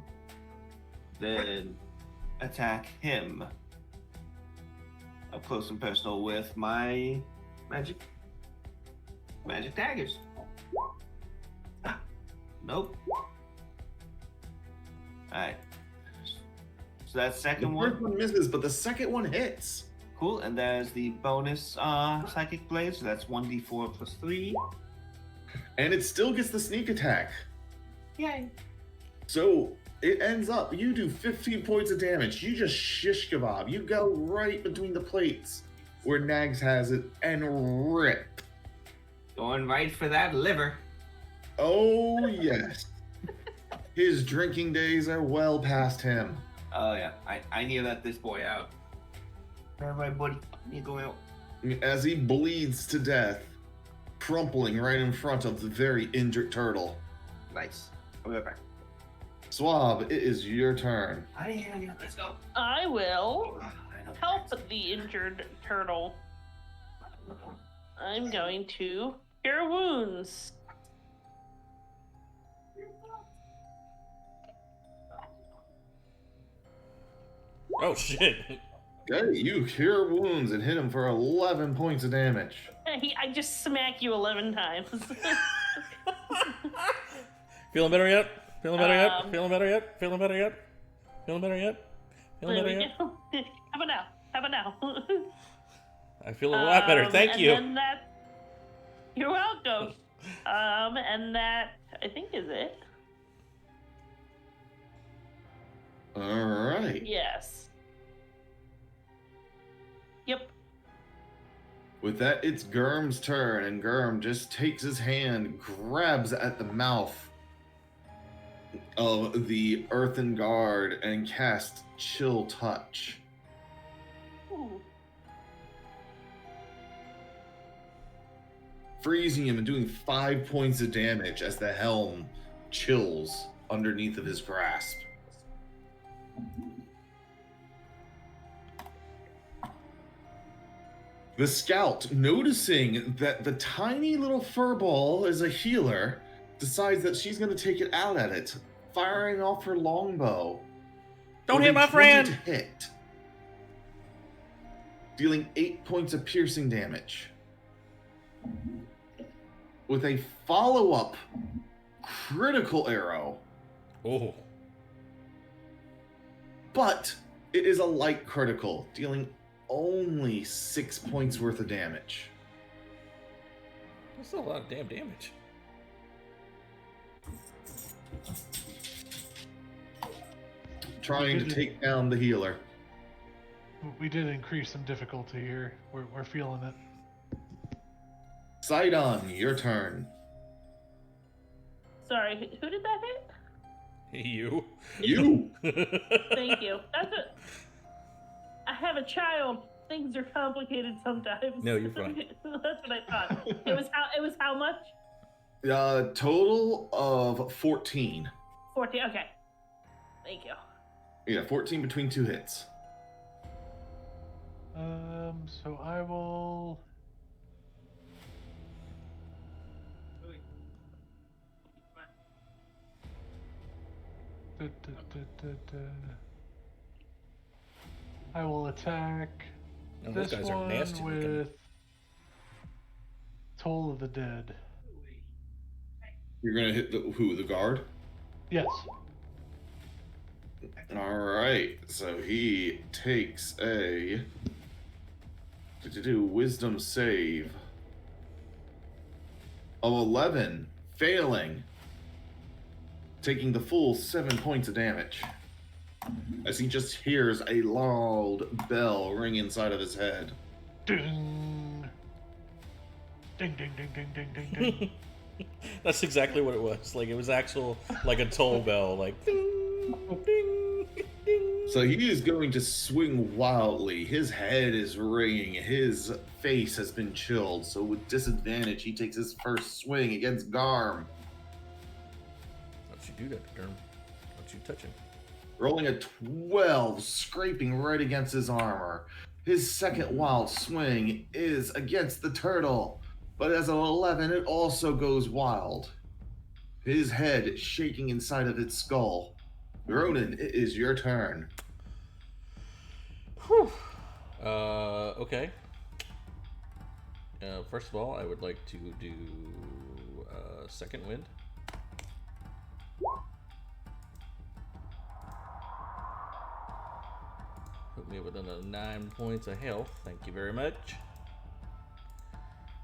Speaker 2: then attack him up close and personal with my magic daggers. Ah, nope. All right. So that second
Speaker 4: The
Speaker 2: one.
Speaker 4: first one misses, but the second one hits.
Speaker 2: Cool, and there's the bonus psychic blade, so that's 1d4 plus 3.
Speaker 4: And it still gets the sneak attack.
Speaker 2: Yay.
Speaker 4: So it ends up, you do 15 points of damage. You just shish kebab. You go right between the plates where Nags has it and rip.
Speaker 2: Going right for that liver.
Speaker 4: Oh, yes. His drinking days are well past him.
Speaker 2: Oh yeah, I need to let this boy out. All right, buddy, you go out.
Speaker 4: As he bleeds to death, crumpling right in front of the very injured turtle.
Speaker 2: Nice. I'll be right back.
Speaker 4: Swab, it is your turn.
Speaker 2: Let's go.
Speaker 1: I will help the injured turtle. I'm going to cure wounds.
Speaker 3: Oh shit!
Speaker 4: Okay, you cure wounds and hit him for 11 points of damage.
Speaker 1: I just smack you 11 times.
Speaker 3: Feeling better yet? Feeling better yet?
Speaker 1: Um,
Speaker 3: Feeling better yet? Feeling better yet? Feeling better yet? Feeling better yet?
Speaker 1: How about now? How about now?
Speaker 3: I feel a lot better. Thank
Speaker 1: and
Speaker 3: you.
Speaker 1: Then you're welcome. And that, I think, is it.
Speaker 4: All right.
Speaker 1: Yes. Yep.
Speaker 4: With that, it's Gurm's turn, and Gurm just takes his hand, grabs at the mouth of the Earthen Guard, and casts Chill Touch.
Speaker 1: Ooh.
Speaker 4: Freezing him and doing 5 points of damage as the helm chills underneath of his grasp. The scout, noticing that the tiny little furball is a healer, decides that she's going to take it out at it, firing off her longbow.
Speaker 3: Don't
Speaker 4: with
Speaker 3: hit
Speaker 4: a
Speaker 3: my
Speaker 4: 20
Speaker 3: friend!
Speaker 4: to hit, dealing 8 points of piercing damage. With a follow-up critical arrow,
Speaker 3: Oh.
Speaker 4: but it is a light critical, dealing only 6 points worth of damage.
Speaker 3: That's still a lot of damn damage.
Speaker 4: Trying to take down the healer.
Speaker 5: We did increase some difficulty here. We're feeling it.
Speaker 4: Sidon, your turn.
Speaker 1: Sorry, who did that hit?
Speaker 3: You.
Speaker 4: You!
Speaker 1: Thank you. That's it. I have a child. Things are complicated sometimes.
Speaker 3: No, you're fine.
Speaker 1: That's what I thought. It was how much?
Speaker 4: Total of 14.
Speaker 1: 14. Okay. Thank you.
Speaker 4: Yeah, 14 between 2 hits.
Speaker 5: So I will. I will attack
Speaker 3: Oh, those
Speaker 5: this
Speaker 3: guys are
Speaker 5: one
Speaker 3: nasty looking.
Speaker 5: with Toll of the Dead.
Speaker 4: You're gonna hit the guard?
Speaker 5: Yes.
Speaker 4: Alright, so he takes a wisdom save of 11, failing, taking the full 7 points of damage as he just hears a loud bell ring inside of his head.
Speaker 5: Ding. Ding, ding, ding, ding, ding, ding, ding.
Speaker 3: That's exactly what it was. Like it was actual, like a toll bell, like ding, ding, ding.
Speaker 4: So he is going to swing wildly. His head is ringing. His face has been chilled. So with disadvantage, he takes his first swing against Garm.
Speaker 3: Don't you do that, Derm? Don't you touch him?
Speaker 4: Rolling a 12, scraping right against his armor. His second wild swing is against the turtle, but as an 11, it also goes wild. His head shaking inside of its skull. Ronan, it is your turn.
Speaker 3: Whew. Okay. First of all, I would like to do second wind. Put me within 9 points of health. Thank you very much.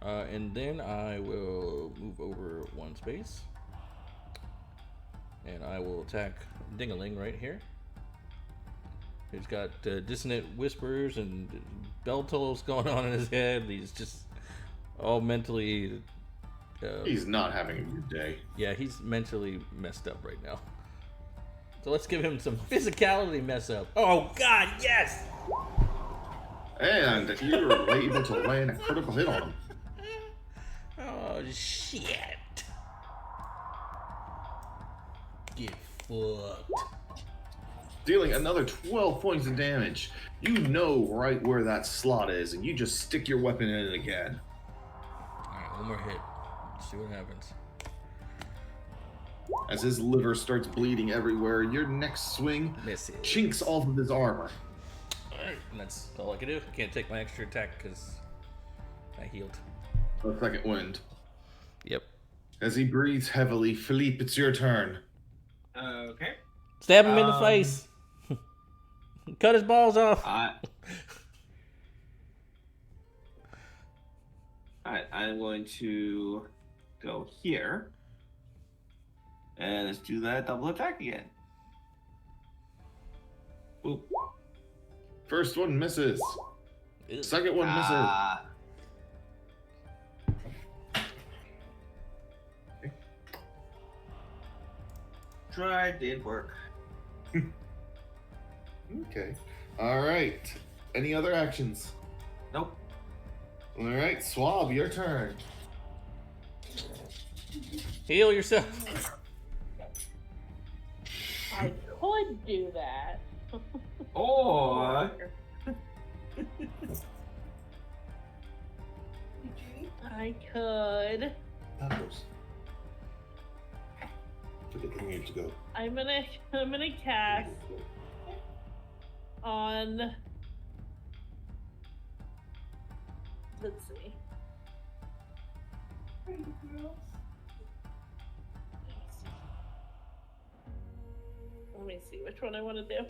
Speaker 3: And then I will move over one space. And I will attack Dingaling right here. He's got dissonant whispers and bell tolls going on in his head. He's just all mentally...
Speaker 4: He's not having a good day.
Speaker 3: Yeah, he's mentally messed up right now. So let's give him some physicality mess up. Oh, God, yes!
Speaker 4: And you're able to land a critical hit on him.
Speaker 3: Oh, shit. Get fucked.
Speaker 4: Dealing another 12 points of damage. You know right where that slot is, and you just stick your weapon in it again.
Speaker 3: Alright, one more hit. Let's see what happens.
Speaker 4: As his liver starts bleeding everywhere, your next swing
Speaker 3: Misses.
Speaker 4: chinks off of his armor.
Speaker 3: Alright, and that's all I can do. Can't take my extra attack because I healed.
Speaker 4: A second wind.
Speaker 3: Yep.
Speaker 4: As he breathes heavily, Philippe, it's your turn.
Speaker 2: Okay.
Speaker 3: Stab him in the face. Cut his balls off.
Speaker 2: I'm going to go here. And let's do that double attack again. Oop.
Speaker 4: First one misses.
Speaker 3: Ew.
Speaker 4: Second one misses.
Speaker 2: Tried, didn't work.
Speaker 4: Okay. All right. Any other actions?
Speaker 2: Nope.
Speaker 4: All right, Swab, your turn.
Speaker 3: Heal yourself.
Speaker 1: I could do that.
Speaker 2: Or
Speaker 1: I could.
Speaker 4: Tacos. Forget the name to go.
Speaker 1: I'm gonna cast on. Let's see. Let me see which one I want to do.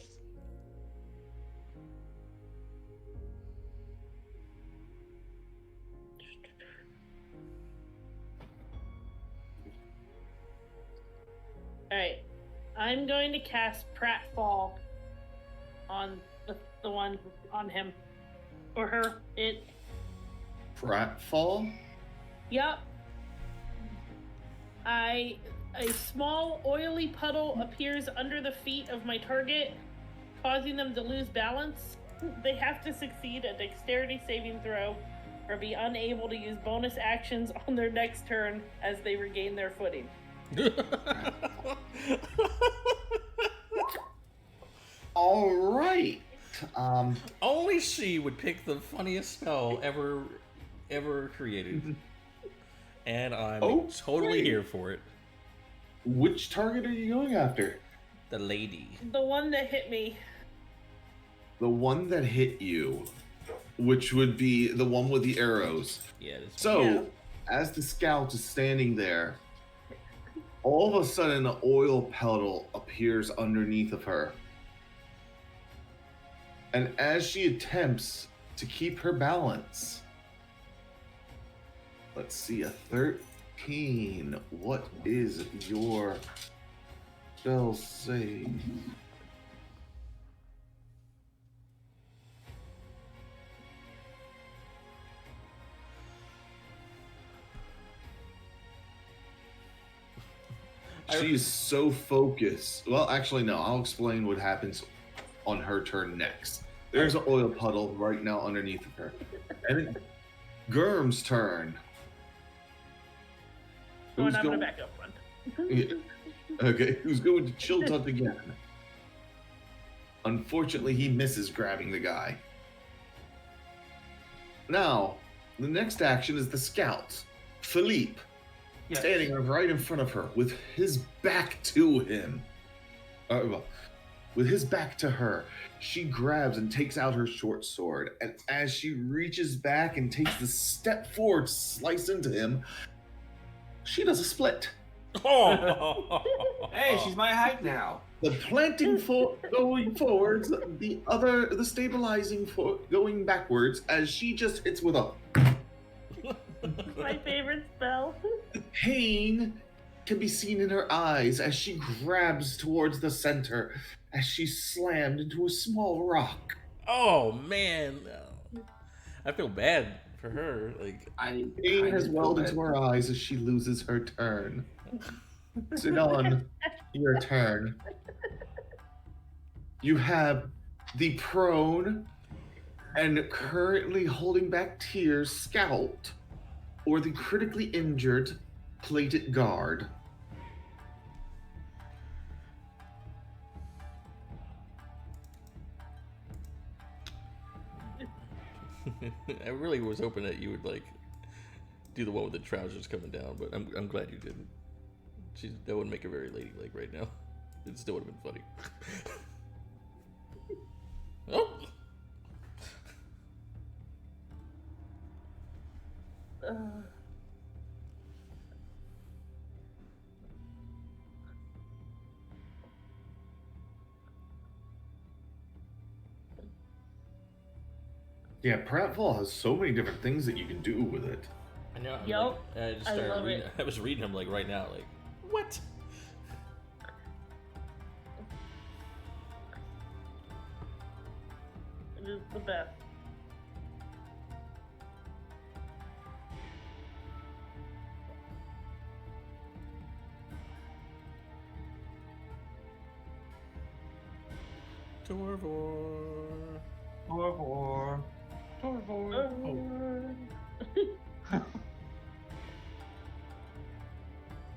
Speaker 1: Alright. I'm going to cast Pratfall on the one on him. Or her. It.
Speaker 4: Pratfall?
Speaker 1: Yup. A small oily puddle appears under the feet of my target, causing them to lose balance. They have to succeed a dexterity saving throw or be unable to use bonus actions on their next turn as they regain their footing.
Speaker 4: All right.
Speaker 3: Only she would pick the funniest spell ever created. And I'm totally here for it.
Speaker 4: Which target are you going after?
Speaker 3: The lady.
Speaker 1: The one that hit me.
Speaker 4: The one that hit you, which would be the one with the arrows.
Speaker 3: Yeah. This
Speaker 4: So,
Speaker 1: Yeah.
Speaker 4: as the scout is standing there, all of a sudden an oil puddle appears underneath of her. And as she attempts to keep her balance, let's see, a 13. What is your spell save? She's so focused. Well, actually, no. I'll explain what happens on her turn next. There's an oil puddle right now underneath of her. And it's Gurm's turn.
Speaker 1: Oh, and
Speaker 4: Who's
Speaker 1: I'm gonna
Speaker 4: going?
Speaker 1: back up one.
Speaker 4: Yeah. Okay, who's going to chill tuck again? Unfortunately, he misses grabbing the guy. Now, the next action is the scout, Philippe,
Speaker 2: Yes.
Speaker 4: standing right in front of her with his back to him. Well, with his back to her, she grabs and takes out her short sword. And as she reaches back and takes the step forward to slice into him, she does a split.
Speaker 3: Oh.
Speaker 2: Hey, she's my height now.
Speaker 4: The planting going forwards, the stabilizing for going backwards as she just hits with a
Speaker 1: My favorite spell.
Speaker 4: pain can be seen in her eyes as she grabs towards the center as she's slammed into a small rock.
Speaker 3: Oh man, I feel bad for her. Like,
Speaker 4: Pain has welled into her eyes as she loses her turn. Sidon, your turn. You have the prone and currently holding back tears scout, or the critically injured plated guard.
Speaker 3: I really was hoping that you would like do the one with the trousers coming down, but I'm glad you didn't. That would make her very ladylike right now. It still would have been funny. Oh.
Speaker 4: Yeah, Pratfall has so many different things that you can do with it.
Speaker 3: I know. I'm
Speaker 1: Yup,
Speaker 3: like, I just
Speaker 1: I
Speaker 3: started
Speaker 1: love
Speaker 3: reading.
Speaker 1: it.
Speaker 3: I was reading them like right now. Like, what?
Speaker 1: It is the best.
Speaker 3: Torvor.
Speaker 2: Or
Speaker 5: Torvor. Oh.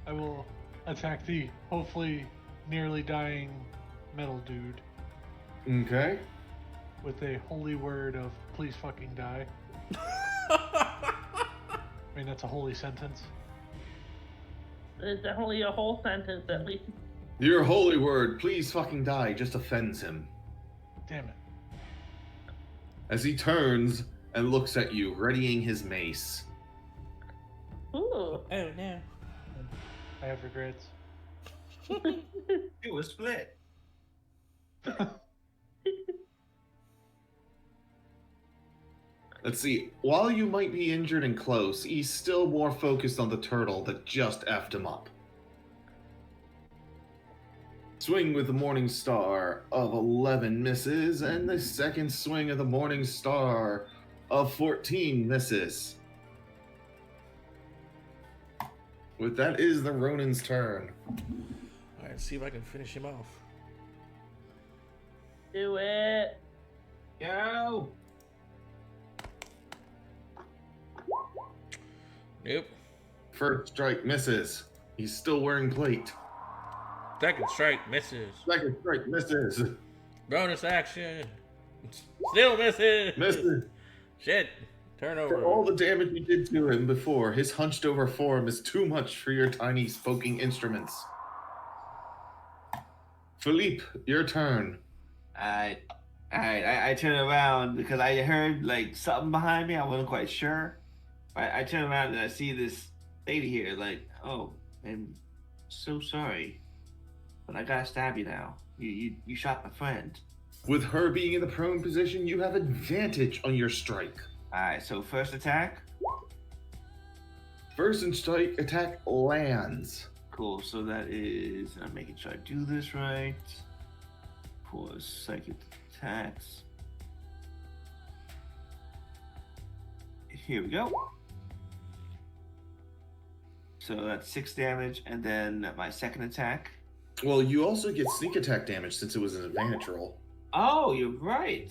Speaker 5: I will attack the hopefully nearly dying metal dude
Speaker 4: Okay.
Speaker 5: with a holy word of please fucking die. I mean, that's a holy sentence.
Speaker 1: It's definitely a whole sentence at least.
Speaker 4: Your holy word, please fucking die, just offends him.
Speaker 5: Damn it.
Speaker 4: As he turns and looks at you, readying his mace.
Speaker 1: Ooh.
Speaker 3: Oh no.
Speaker 5: I have regrets.
Speaker 2: it was split.
Speaker 4: Let's see. While you might be injured and close, he's still more focused on the turtle that just effed him up. Swing with the Morning Star of 11 misses, and the second swing of the Morning Star of 14 misses. With that is the Ronin's turn.
Speaker 3: All right, see if I can finish him off.
Speaker 1: Do it.
Speaker 2: Yo.
Speaker 3: Nope.
Speaker 4: First strike misses. He's still wearing plate.
Speaker 3: Second strike misses.
Speaker 4: Second strike misses.
Speaker 3: Bonus action. Still misses.
Speaker 4: Misses.
Speaker 3: Shit. Turnover.
Speaker 4: For all the damage you did to him before, his hunched over form is too much for your tiny poking instruments. Philippe, your turn.
Speaker 2: I turn around because I heard like something behind me. I wasn't quite sure. I turn around and I see this lady here. Like, oh, I'm so sorry, but I gotta stab you now. You shot my friend.
Speaker 4: With her being in the prone position, you have advantage on your strike.
Speaker 2: All right, so first attack.
Speaker 4: First and strike attack lands.
Speaker 2: Cool. So that is. I'm making sure I do this right. For second attacks. Here we go. So that's 6 damage, and then my second attack.
Speaker 4: Well, you also get sneak attack damage since it was an advantage roll.
Speaker 2: Oh, you're right.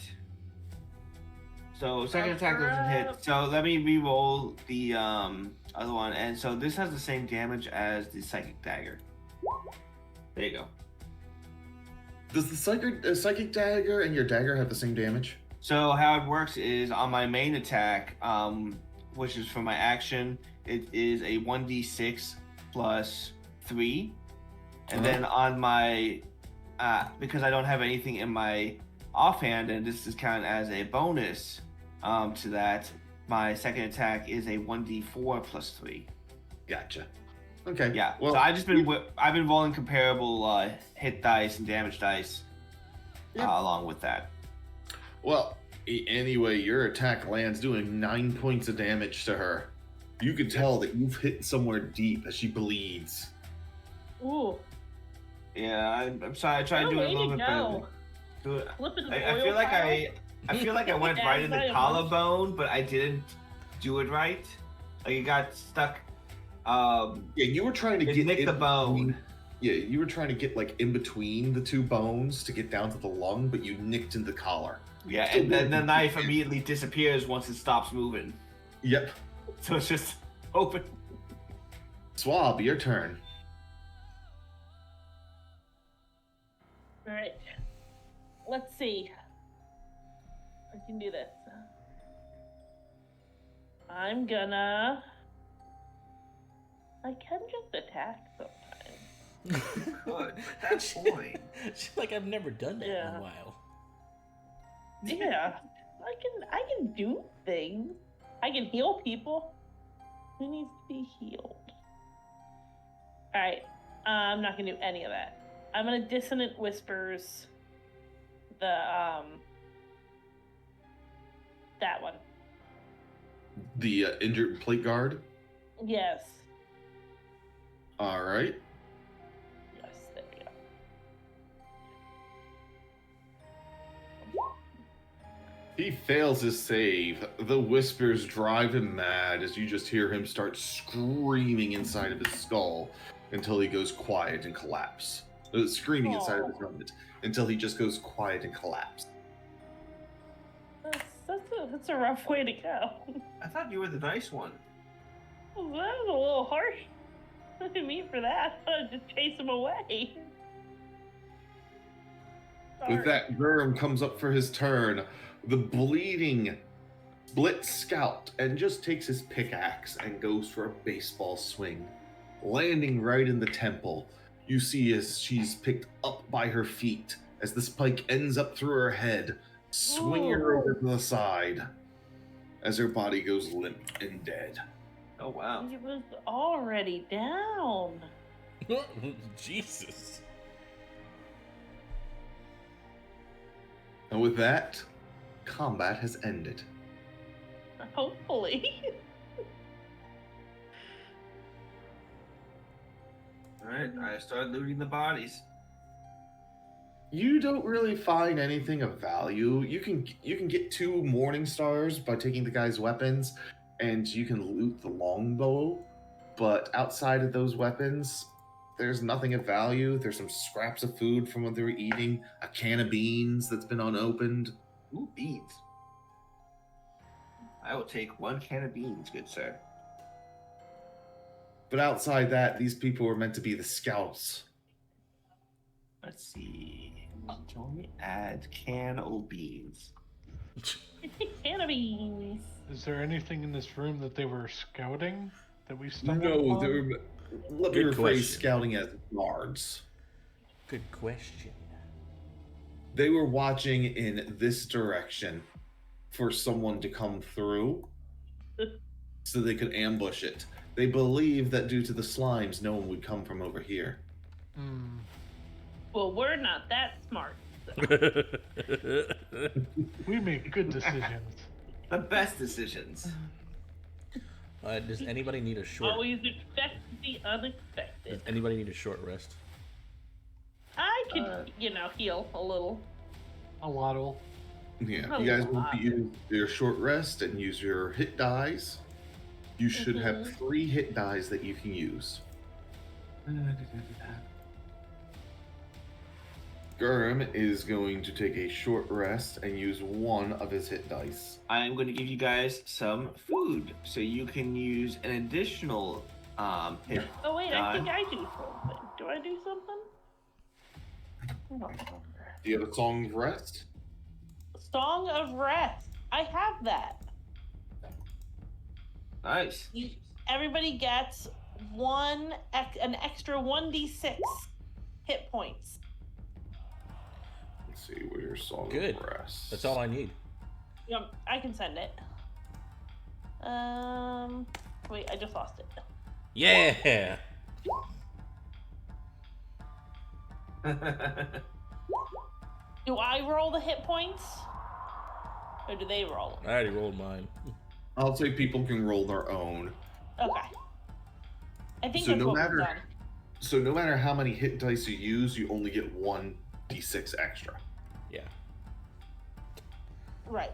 Speaker 2: So second attack doesn't hit.
Speaker 1: Crap.
Speaker 2: So let me re-roll the other one, and so this has the same damage as the psychic dagger. There you go.
Speaker 4: Does the psychic dagger and your dagger have the same damage?
Speaker 2: So how it works is on my main attack, which is for my action, it is a 1d6 plus 3. And then on my, because I don't have anything in my offhand, and this is counted as a bonus to that, my second attack is a 1d4 plus 3.
Speaker 4: Gotcha. Okay.
Speaker 2: Yeah.
Speaker 4: Well,
Speaker 2: So I've been rolling comparable hit dice and damage dice along with that.
Speaker 4: Well, anyway, your attack lands doing 9 points of damage to her. You can tell that you've hit somewhere deep as she bleeds.
Speaker 1: Ooh.
Speaker 2: Yeah, I'm sorry. I tried
Speaker 1: Oh,
Speaker 2: doing a
Speaker 1: way
Speaker 2: little
Speaker 1: to
Speaker 2: bit
Speaker 1: go.
Speaker 2: better.
Speaker 1: Flipping the
Speaker 2: I
Speaker 1: oil
Speaker 2: feel like
Speaker 1: pile.
Speaker 2: I feel like I went right in the collarbone, but I didn't do it right. Like it got stuck.
Speaker 4: Yeah, you were trying to
Speaker 2: It
Speaker 4: get
Speaker 2: nicked
Speaker 4: in
Speaker 2: the bone.
Speaker 4: between- Yeah, you were trying to get like in between the two bones to get down to the lung, but you nicked in the collar.
Speaker 2: Yeah, and then the knife immediately disappears once it stops moving.
Speaker 4: Yep.
Speaker 2: So it's just open.
Speaker 4: Swab, your turn.
Speaker 1: All right. Let's see. I can do this. I'm gonna. I can just attack sometimes.
Speaker 2: Good. At that point.
Speaker 3: She's like, I've never done that in
Speaker 1: Yeah.
Speaker 3: a while.
Speaker 1: Yeah, I can do things. I can heal people. Who needs to be healed? All right, I'm not gonna do any of that. I'm gonna dissonant whispers. The that one.
Speaker 4: The injured plate guard.
Speaker 1: Yes.
Speaker 4: All right.
Speaker 1: Yes. There we go.
Speaker 4: He fails his save. The whispers drive him mad as you just hear him start screaming inside of his skull until he goes quiet and collapse. Screaming inside of his helmet until he just goes quiet and collapse.
Speaker 1: That's a rough way to go.
Speaker 2: I thought you were the nice one.
Speaker 1: That was a little harsh. I didn't mean for that. I just chase him away.
Speaker 4: With that, Gurm comes up for his turn. The bleeding split scout and just takes his pickaxe and goes for a baseball swing, landing right in the temple. You see as she's picked up by her feet as the spike ends up through her head, swinging her over to the side as her body goes limp and dead.
Speaker 2: Oh wow.
Speaker 1: He was already down.
Speaker 3: Jesus.
Speaker 4: And with that, combat has ended.
Speaker 1: Hopefully.
Speaker 2: Alright, I started looting the bodies.
Speaker 4: You don't really find anything of value. You can get 2 morning stars by taking the guy's weapons, and you can loot the longbow. But outside of those weapons, there's nothing of value. There's some scraps of food from what they were eating, a can of beans that's been unopened.
Speaker 2: Ooh, beans. I will take 1 can of beans, good sir.
Speaker 4: But outside that, these people were meant to be the scouts.
Speaker 2: Let's see. Let me add can of beans.
Speaker 1: Can of beans.
Speaker 5: Is there anything in this room that they were scouting that we stumbled
Speaker 4: No,
Speaker 5: upon?
Speaker 4: they're, let me
Speaker 3: Good
Speaker 4: rephrase
Speaker 3: question.
Speaker 4: scouting as guards.
Speaker 3: Good question.
Speaker 4: They were watching in this direction for someone to come through so they could ambush it. They believe that due to the slimes, no one would come from over here.
Speaker 5: Hmm.
Speaker 1: Well, we're not that smart.
Speaker 5: We make good decisions.
Speaker 2: The best decisions.
Speaker 3: Does anybody need a short?
Speaker 1: Always expect the unexpected.
Speaker 3: Does anybody need a short rest?
Speaker 1: I could, heal a little.
Speaker 5: A lotto.
Speaker 4: Yeah,
Speaker 1: A
Speaker 4: you guys want
Speaker 1: lot.
Speaker 4: to use your short rest and use your hit dies. you should have 3 hit dice that you can use. Gurm is going to take a short rest and use 1 of his hit dice.
Speaker 2: I'm going to give you guys some food, so you can use an additional hit.
Speaker 1: Oh wait,
Speaker 2: die.
Speaker 1: I think I do something. Do I do something? I don't remember.
Speaker 4: Do you have a Song of Rest?
Speaker 1: Song of Rest. I have that.
Speaker 2: Nice.
Speaker 1: Everybody gets an extra 1d6 hit points.
Speaker 4: Let's see, where's your Song
Speaker 3: Good.
Speaker 4: of Rest?
Speaker 3: That's all I need.
Speaker 1: Yep, I can send it. Wait, I just lost it.
Speaker 3: Yeah.
Speaker 1: Do I roll the hit points? Or do they roll them?
Speaker 3: I already rolled mine.
Speaker 4: I'll say people can roll their own.
Speaker 1: Okay. I think
Speaker 4: So
Speaker 1: that's
Speaker 4: no
Speaker 1: what
Speaker 4: matter-
Speaker 1: we've done.
Speaker 4: So no matter how many hit dice you use, you only get 1d6 extra.
Speaker 3: Yeah.
Speaker 1: Right.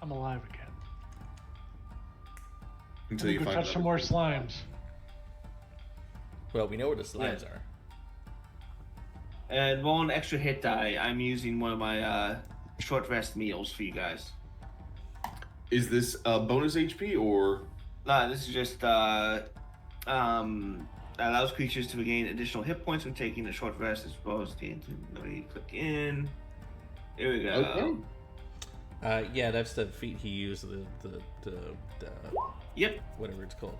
Speaker 5: I'm alive again.
Speaker 4: Until
Speaker 5: I'm
Speaker 4: you
Speaker 5: gonna
Speaker 4: find
Speaker 5: touch some
Speaker 4: another-
Speaker 5: more slimes.
Speaker 3: Well, we know where the slimes are.
Speaker 2: And roll an extra hit die. I'm using one of my short rest meals for you guys.
Speaker 4: Is this bonus HP or?
Speaker 2: Nah, this is just allows creatures to regain additional hit points when taking a short rest as well as the click in. Here we go.
Speaker 4: Okay.
Speaker 3: Yeah, that's the feat he used. The
Speaker 2: Yep.
Speaker 3: whatever it's called.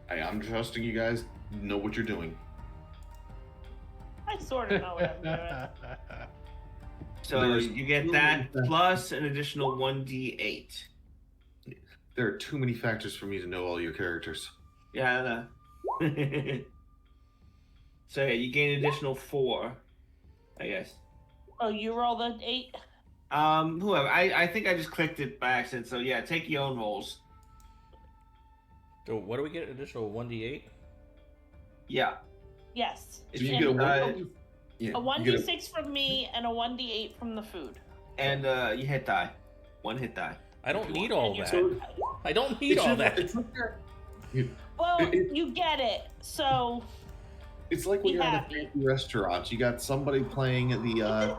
Speaker 4: Hey, I'm trusting you guys know what you're doing.
Speaker 1: I sort of know what I'm doing.
Speaker 2: So
Speaker 4: There's
Speaker 2: you get
Speaker 4: too
Speaker 2: that
Speaker 4: many
Speaker 2: plus an additional 1d8.
Speaker 4: There are too many factors for me to know all your characters.
Speaker 2: Yeah, I know. So yeah, you gain additional 4, I guess.
Speaker 1: Oh, you roll the 8?
Speaker 2: Whoever. I think I just clicked it by accident. So yeah, take your own rolls.
Speaker 3: So what do we get? Additional 1d8?
Speaker 2: Yeah.
Speaker 1: Yes.
Speaker 2: If
Speaker 4: So you
Speaker 2: you
Speaker 4: get a
Speaker 2: get
Speaker 4: one. Yeah,
Speaker 1: A
Speaker 4: you get
Speaker 1: 1d6 from me and a 1d8 from the food.
Speaker 2: and you hit die. 1 hit die.
Speaker 3: I don't need all that.
Speaker 4: So
Speaker 3: I don't need
Speaker 4: it's
Speaker 3: all
Speaker 4: just-
Speaker 3: that.
Speaker 4: It's like,
Speaker 1: Well,
Speaker 4: It-
Speaker 1: you get it. So
Speaker 4: it's like when
Speaker 1: Be
Speaker 4: you're at a
Speaker 1: happy.
Speaker 4: fancy restaurant. You got somebody playing the,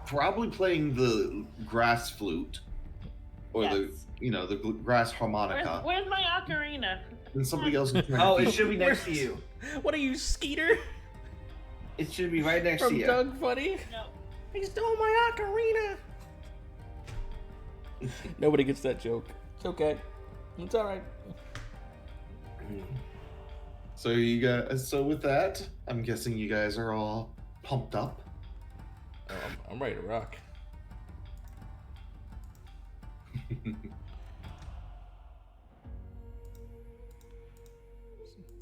Speaker 4: probably playing the grass flute, or the
Speaker 1: yes.
Speaker 4: the grass harmonica,
Speaker 1: Where's my ocarina?
Speaker 4: and somebody else is trying
Speaker 2: Oh,
Speaker 4: to
Speaker 2: it
Speaker 4: feed
Speaker 2: should be next to you.
Speaker 3: What are you, Skeeter?
Speaker 2: It should be right next to
Speaker 3: From
Speaker 2: you.
Speaker 3: Doug Funny?
Speaker 1: No.
Speaker 3: He stole my ocarina. Nobody gets that joke. It's okay. It's all right.
Speaker 4: So with that, I'm guessing you guys are all pumped up.
Speaker 3: I'm ready to rock.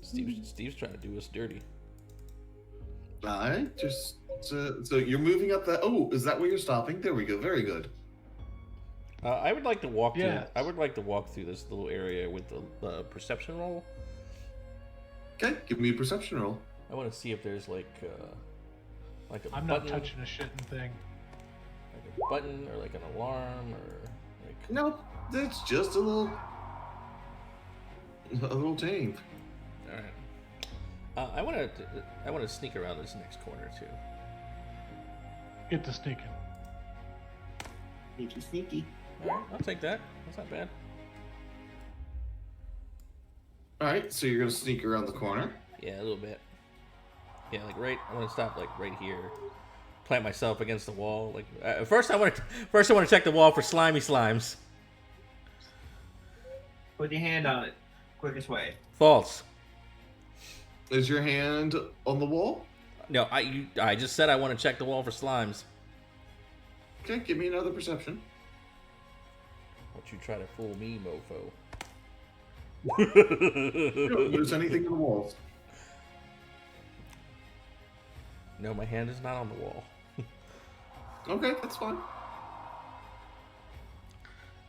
Speaker 3: Steve's trying to do us dirty.
Speaker 4: Alright, just so you're moving up that. Oh, is that where you're stopping? There we go. Very good.
Speaker 3: I would like to walk
Speaker 5: Yes.
Speaker 3: through. I would like to walk through this little area with the perception roll.
Speaker 4: Okay, give me a perception roll.
Speaker 3: I want to see if there's like a
Speaker 5: I'm
Speaker 3: button,
Speaker 5: not touching a shitting thing.
Speaker 3: like a button or like an alarm or like.
Speaker 4: Nope, it's just a little tame.
Speaker 3: All right. I want to sneak around this next corner too.
Speaker 5: Get to sneaking.
Speaker 2: Sneaky, sneaky.
Speaker 3: All right, I'll take that. That's not bad.
Speaker 4: All right, so you're gonna sneak around the corner.
Speaker 3: Yeah, a little bit. Yeah, like right. I want to stop like right here. Plant myself against the wall. Like first, I want to check the wall for slimy slimes.
Speaker 2: Put your hand on it. Quickest way.
Speaker 3: False.
Speaker 4: Is your hand on the wall?
Speaker 3: No, I just said I want to check the wall for slimes.
Speaker 4: Okay, give me another perception.
Speaker 3: Don't you try to fool me, mofo.
Speaker 4: You don't notice anything on the walls.
Speaker 3: No, my hand is not on the wall.
Speaker 4: Okay, that's fine.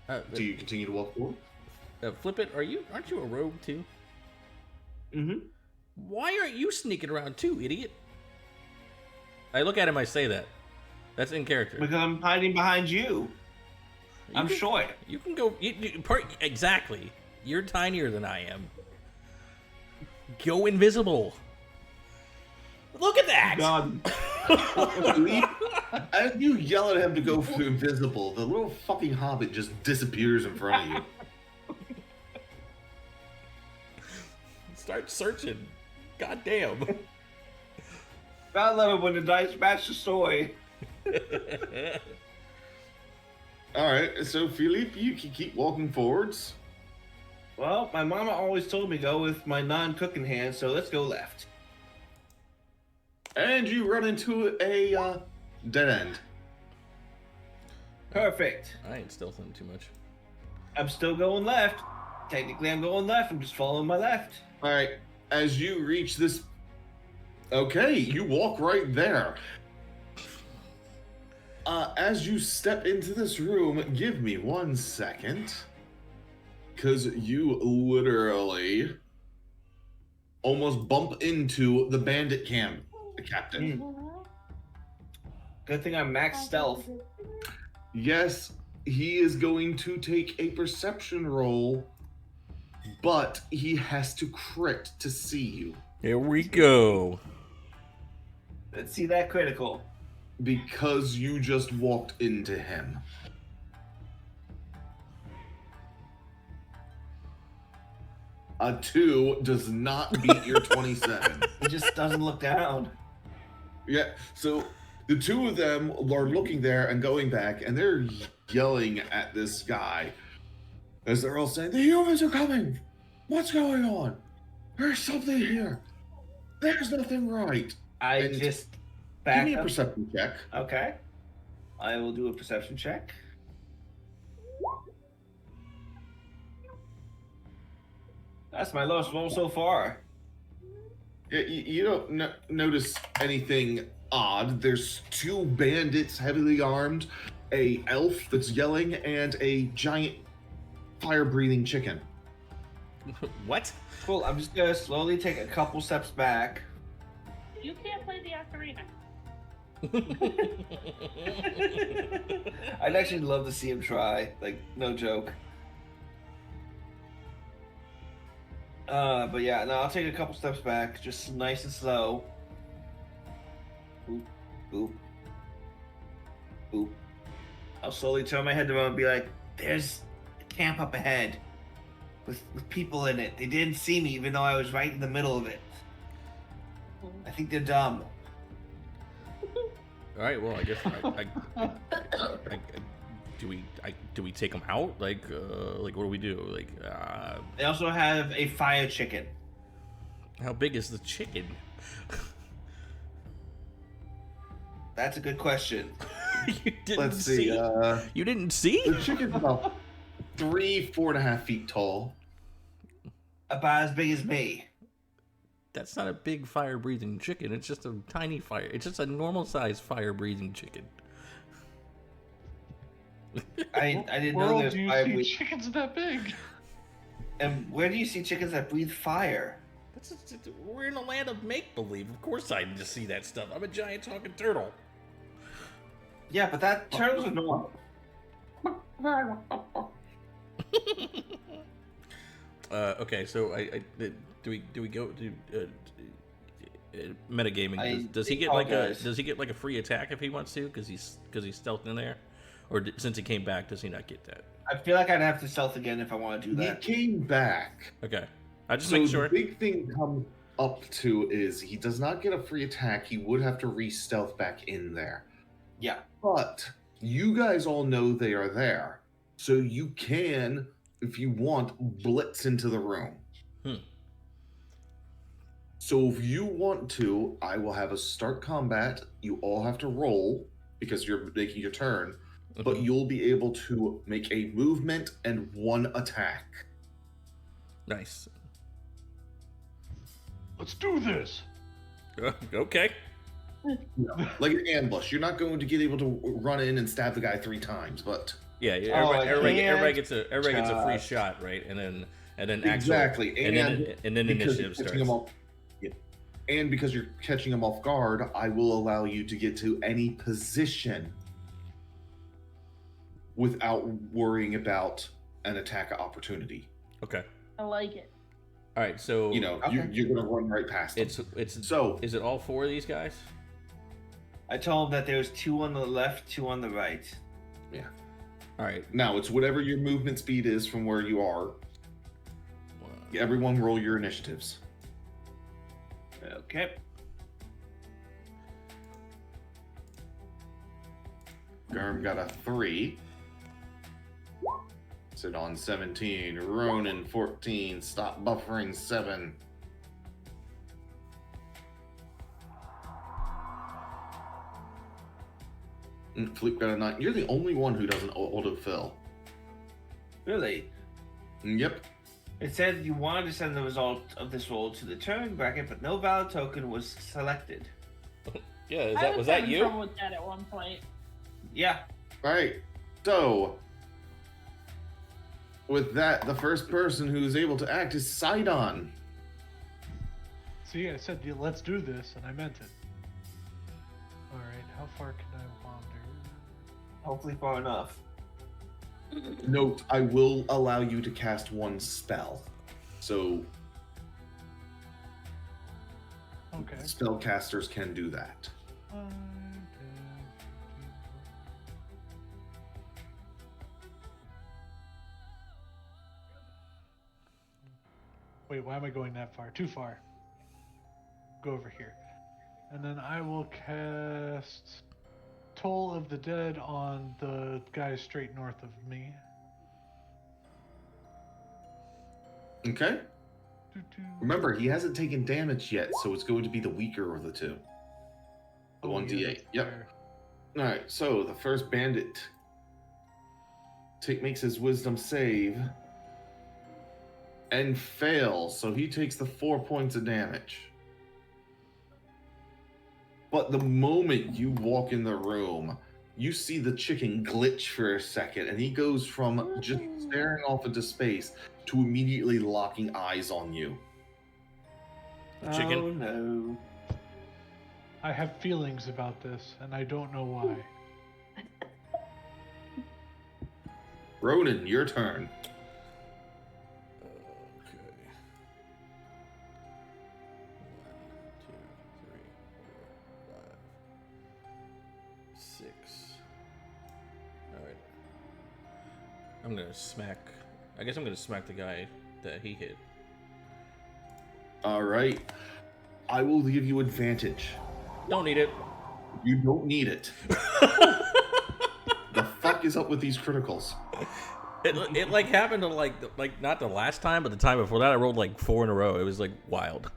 Speaker 3: But,
Speaker 4: Do you continue to walk forward?
Speaker 3: Flip it. Aren't you a rogue too?
Speaker 2: Mm-hmm.
Speaker 3: Why aren't you sneaking around too, idiot? I look at him. I say that. That's in character.
Speaker 2: Because I'm hiding behind you. I'm short.
Speaker 3: You can go. Exactly. You're tinier than I am. Go invisible. Look at that.
Speaker 2: Done.
Speaker 4: As you yell at him to go invisible, the little fucking hobbit just disappears in front of you.
Speaker 3: Start searching. God damn.
Speaker 2: I love it when the dice match the story.
Speaker 4: Alright, so Philippe, you can keep walking forwards.
Speaker 2: Well, my mama always told me go with my non-cooking hand, so let's go left.
Speaker 4: And you run into a dead end.
Speaker 2: Perfect.
Speaker 3: I ain't stealthing too much.
Speaker 2: I'm still going left. Technically, I'm going left. I'm just following my left.
Speaker 4: Alright, as you reach this... Okay, you walk right there. As you step into this room, give me 1 second. Because you literally almost bump into the bandit captain.
Speaker 2: Good thing I'm max stealth.
Speaker 4: Yes, he is going to take a perception roll, but he has to crit to see you.
Speaker 3: Here we go.
Speaker 2: Let's see that critical.
Speaker 4: Because you just walked into him. A 2 does not beat your 27.
Speaker 2: He just doesn't look down.
Speaker 4: Yeah, so the two of them are looking there and going back, and they're yelling at this guy as they're all saying, "The humans are coming! What's going on? There's something here. There's nothing right."
Speaker 2: I
Speaker 4: And
Speaker 2: just
Speaker 4: Give
Speaker 2: back
Speaker 4: me a
Speaker 2: up.
Speaker 4: perception check.
Speaker 2: Okay. I will do a perception check. That's my lowest roll so far.
Speaker 4: Yeah, you don't notice anything odd. There's 2 bandits heavily armed, a elf that's yelling, and a giant fire-breathing chicken.
Speaker 3: What?
Speaker 2: Cool. I'm just gonna slowly take a couple steps back.
Speaker 1: You can't play the ocarina.
Speaker 2: I'd actually love to see him try. Like, no joke. But yeah, no, I'll take a couple steps back, just nice and slow. Boop, boop, boop. I'll slowly turn my head around and be like, "There's a camp up ahead with people in it. They didn't see me, even though I was right in the middle of it. I think they're dumb."
Speaker 3: All right. Well, I guess do we take them out? Like what do we do? Like,
Speaker 2: They also have a fire chicken.
Speaker 3: how big is the chicken?
Speaker 2: That's a good question.
Speaker 3: You didn't
Speaker 4: Let's see.
Speaker 3: You didn't see?
Speaker 4: The chicken's about 4.5 feet tall.
Speaker 2: About as big as me.
Speaker 3: That's not a big fire-breathing chicken. It's just a tiny fire. It's just a normal-sized fire-breathing chicken.
Speaker 2: I didn't
Speaker 5: Where
Speaker 2: know
Speaker 5: do
Speaker 2: there's
Speaker 5: you
Speaker 2: fire.
Speaker 5: see chickens that big?
Speaker 2: And where do you see chickens that breathe fire?
Speaker 3: We're in a land of make-believe. Of course I just see that stuff. I'm a giant talking turtle.
Speaker 2: Yeah, but that turtles are normal.
Speaker 3: Okay, so do we go to metagaming? Does he get like a free attack if he wants to? Because he's stealthed in there, or since he came back, does he not get that?
Speaker 2: I feel like I'd have to stealth again if I want to do
Speaker 4: He
Speaker 2: that.
Speaker 4: came back.
Speaker 3: Okay, I just
Speaker 4: So
Speaker 3: make sure.
Speaker 4: the big thing comes up to is he does not get a free attack. He would have to re-stealth back in there.
Speaker 2: Yeah.
Speaker 4: But you guys all know they are there. So you can, if you want, blitz into the room. So if you want to, I will have a start combat. You all have to roll because you're making your turn. But you'll be able to make a movement and 1 attack.
Speaker 3: Nice.
Speaker 5: Let's do this.
Speaker 3: Okay.
Speaker 4: Like an ambush. You're not going to get able to run in and stab the guy 3 times, but...
Speaker 3: Yeah. Everybody gets a free shot, right? And then
Speaker 4: Exactly.
Speaker 3: actual, and then
Speaker 4: because
Speaker 3: initiative
Speaker 4: you're catching
Speaker 3: starts.
Speaker 4: him off, and because you're catching him off guard, I will allow you to get to any position without worrying about an attack opportunity.
Speaker 3: Okay.
Speaker 1: I like it.
Speaker 3: All right. So
Speaker 4: You know,
Speaker 2: Okay.
Speaker 4: you're going to run right past them.
Speaker 3: it's
Speaker 4: So,
Speaker 3: is it all 4 of these guys?
Speaker 2: I told him that there was 2 on the left, 2 on the right.
Speaker 3: All right.
Speaker 4: now it's whatever your movement speed is from where you are. Everyone roll your initiatives.
Speaker 2: Okay.
Speaker 4: Garm got a 3. Sit on 17. Ronan 14. Stop buffering 7. Philippe got a 9. You're the only one who doesn't autofill.
Speaker 2: Really?
Speaker 4: Yep.
Speaker 2: It said you wanted to send the result of this roll to the turn bracket, but no valid token was selected.
Speaker 3: Yeah.
Speaker 1: I
Speaker 3: Was that
Speaker 1: having
Speaker 3: you?
Speaker 1: trouble with that at one point.
Speaker 2: Yeah.
Speaker 4: Alright. So, with that, the first person who's able to act is Sidon.
Speaker 5: See, I said, yeah, let's do this, and I meant it. Alright, how far can I wander?
Speaker 2: Hopefully far enough.
Speaker 4: Note, I will allow you to cast 1 spell. So,
Speaker 5: Okay.
Speaker 4: spellcasters can do that.
Speaker 5: 5, 10, 15. Wait, why am I going that far? Too far. Go over here. And then I will cast Toll of the Dead on the guy straight north of me.
Speaker 4: Okay?
Speaker 5: Doo-doo.
Speaker 4: Remember, he hasn't taken damage yet, so it's going to be the weaker of the 2. The
Speaker 5: Oh,
Speaker 4: 1d8.
Speaker 5: yeah, that's
Speaker 4: Yep.
Speaker 5: fair.
Speaker 4: Alright, so the first bandit makes his wisdom save and fails, so he takes the 4 points of damage. But the moment you walk in the room, you see the chicken glitch for a second, and he goes from just staring off into space to immediately locking eyes on you.
Speaker 3: Chicken?
Speaker 2: Oh no.
Speaker 5: I have feelings about this, and I don't know why.
Speaker 4: Ronan, your turn.
Speaker 3: Okay. 1, 2, 3, 4, 5, 6. All right. I'm gonna smack. I guess I'm gonna smack the guy that he hit.
Speaker 4: Alright. I will give you advantage.
Speaker 3: Don't need it.
Speaker 4: You don't need it. The fuck is up with these criticals?
Speaker 3: It like happened to like not the last time, but the time before that I rolled like 4 in a row. It was like wild.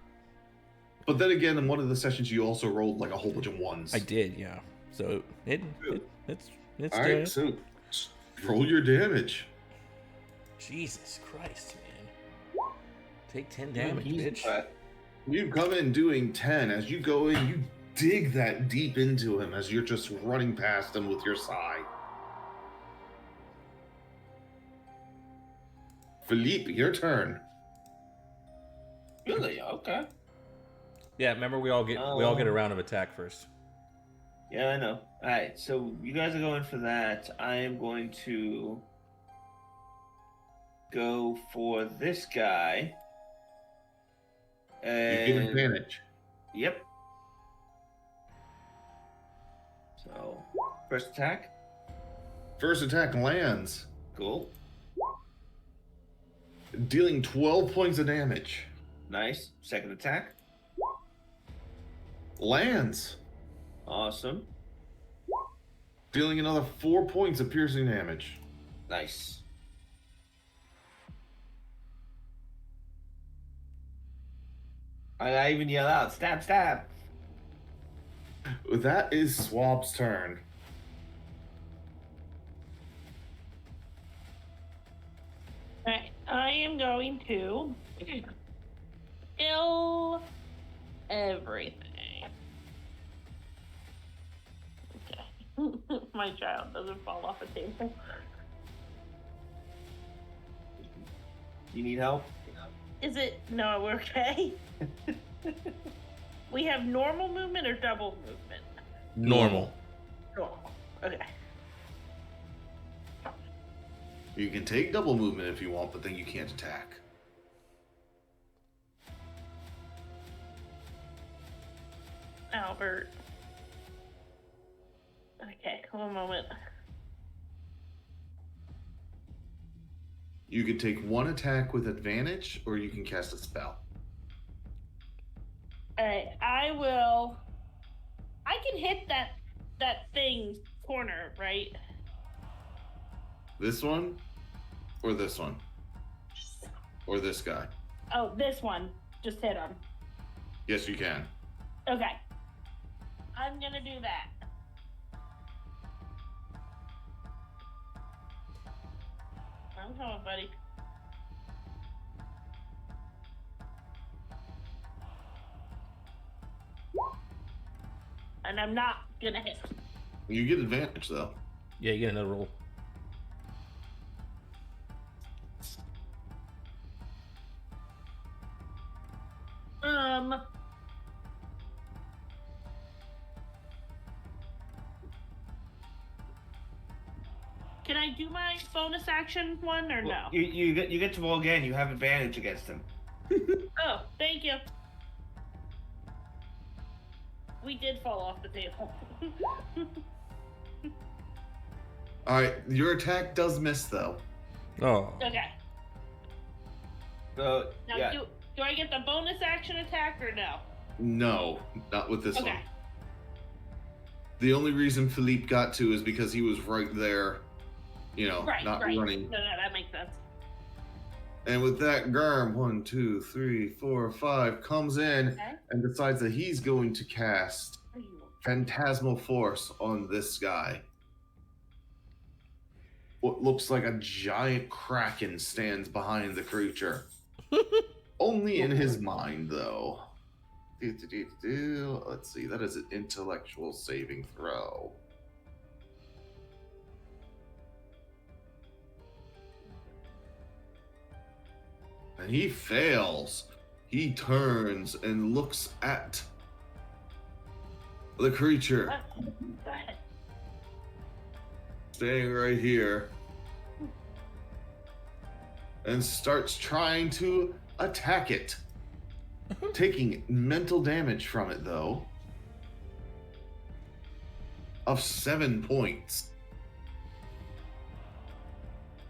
Speaker 4: But then again, in one of the sessions, you also rolled like a whole bunch of 1s.
Speaker 3: I did, yeah. So it's
Speaker 4: All right,
Speaker 3: good.
Speaker 4: so roll your damage.
Speaker 3: Jesus Christ, man. Take 10 damage, bitch.
Speaker 4: You come in doing 10. As you go in, you dig that deep into him as you're just running past him with your sai. Philippe, your turn.
Speaker 2: Really? Okay.
Speaker 3: Yeah, remember we all get a round of attack first.
Speaker 2: Yeah, I know. Alright, so you guys are going for that. I am going to go for this guy.
Speaker 4: You
Speaker 2: And
Speaker 4: get advantage.
Speaker 2: Yep. So, first attack.
Speaker 4: First attack lands,
Speaker 2: Cool.
Speaker 4: dealing 12 points of damage.
Speaker 2: Nice. Second attack.
Speaker 4: Lands,
Speaker 2: Awesome.
Speaker 4: dealing another 4 points of piercing damage.
Speaker 2: Nice. I even yell out, stab, stab.
Speaker 4: That is Swab's turn.
Speaker 1: Alright, I am going to kill everything. Okay. My child doesn't fall off a table.
Speaker 2: You need help?
Speaker 1: Is it? No, we're okay. We have normal movement or double movement?
Speaker 3: Normal.
Speaker 1: Normal. Okay.
Speaker 4: You can take double movement if you want, but then you can't attack.
Speaker 1: Albert. Okay, one moment.
Speaker 4: You can take one attack with advantage, or you can cast a spell.
Speaker 1: Alright, I can hit that thing corner, right?
Speaker 4: This one, or this one, or this guy.
Speaker 1: Oh, this one. Just hit him.
Speaker 4: Yes, you can.
Speaker 1: Okay. I'm gonna do that. I'm coming, buddy. And I'm not gonna hit.
Speaker 4: You get advantage though.
Speaker 3: Yeah, you get another roll.
Speaker 1: Can I do my bonus action one or no?
Speaker 2: You get to roll again. You have advantage against him.
Speaker 1: Oh, thank you. We did fall off the table.
Speaker 4: Alright, your attack does miss though.
Speaker 3: Oh.
Speaker 1: Okay.
Speaker 2: So
Speaker 1: Now,
Speaker 2: yeah,
Speaker 1: do I get the bonus action attack or no?
Speaker 4: No, not with this
Speaker 1: Okay.
Speaker 4: one. The only reason Philippe got to is because he was right there,
Speaker 1: Right,
Speaker 4: not
Speaker 1: right.
Speaker 4: running.
Speaker 1: No, that makes sense.
Speaker 4: And with that, Garm, 1, 2, 3, 4, 5, comes in
Speaker 1: Okay.
Speaker 4: and decides that he's going to cast
Speaker 1: Are you-
Speaker 4: Phantasmal Force on this guy. What looks like a giant kraken stands behind the creature. Only in his mind, though. Let's see, that is an intellectual saving throw. And he fails. He turns and looks at the creature
Speaker 1: What?
Speaker 4: staying right here and starts trying to attack it. Taking mental damage from it, though, of 7 points.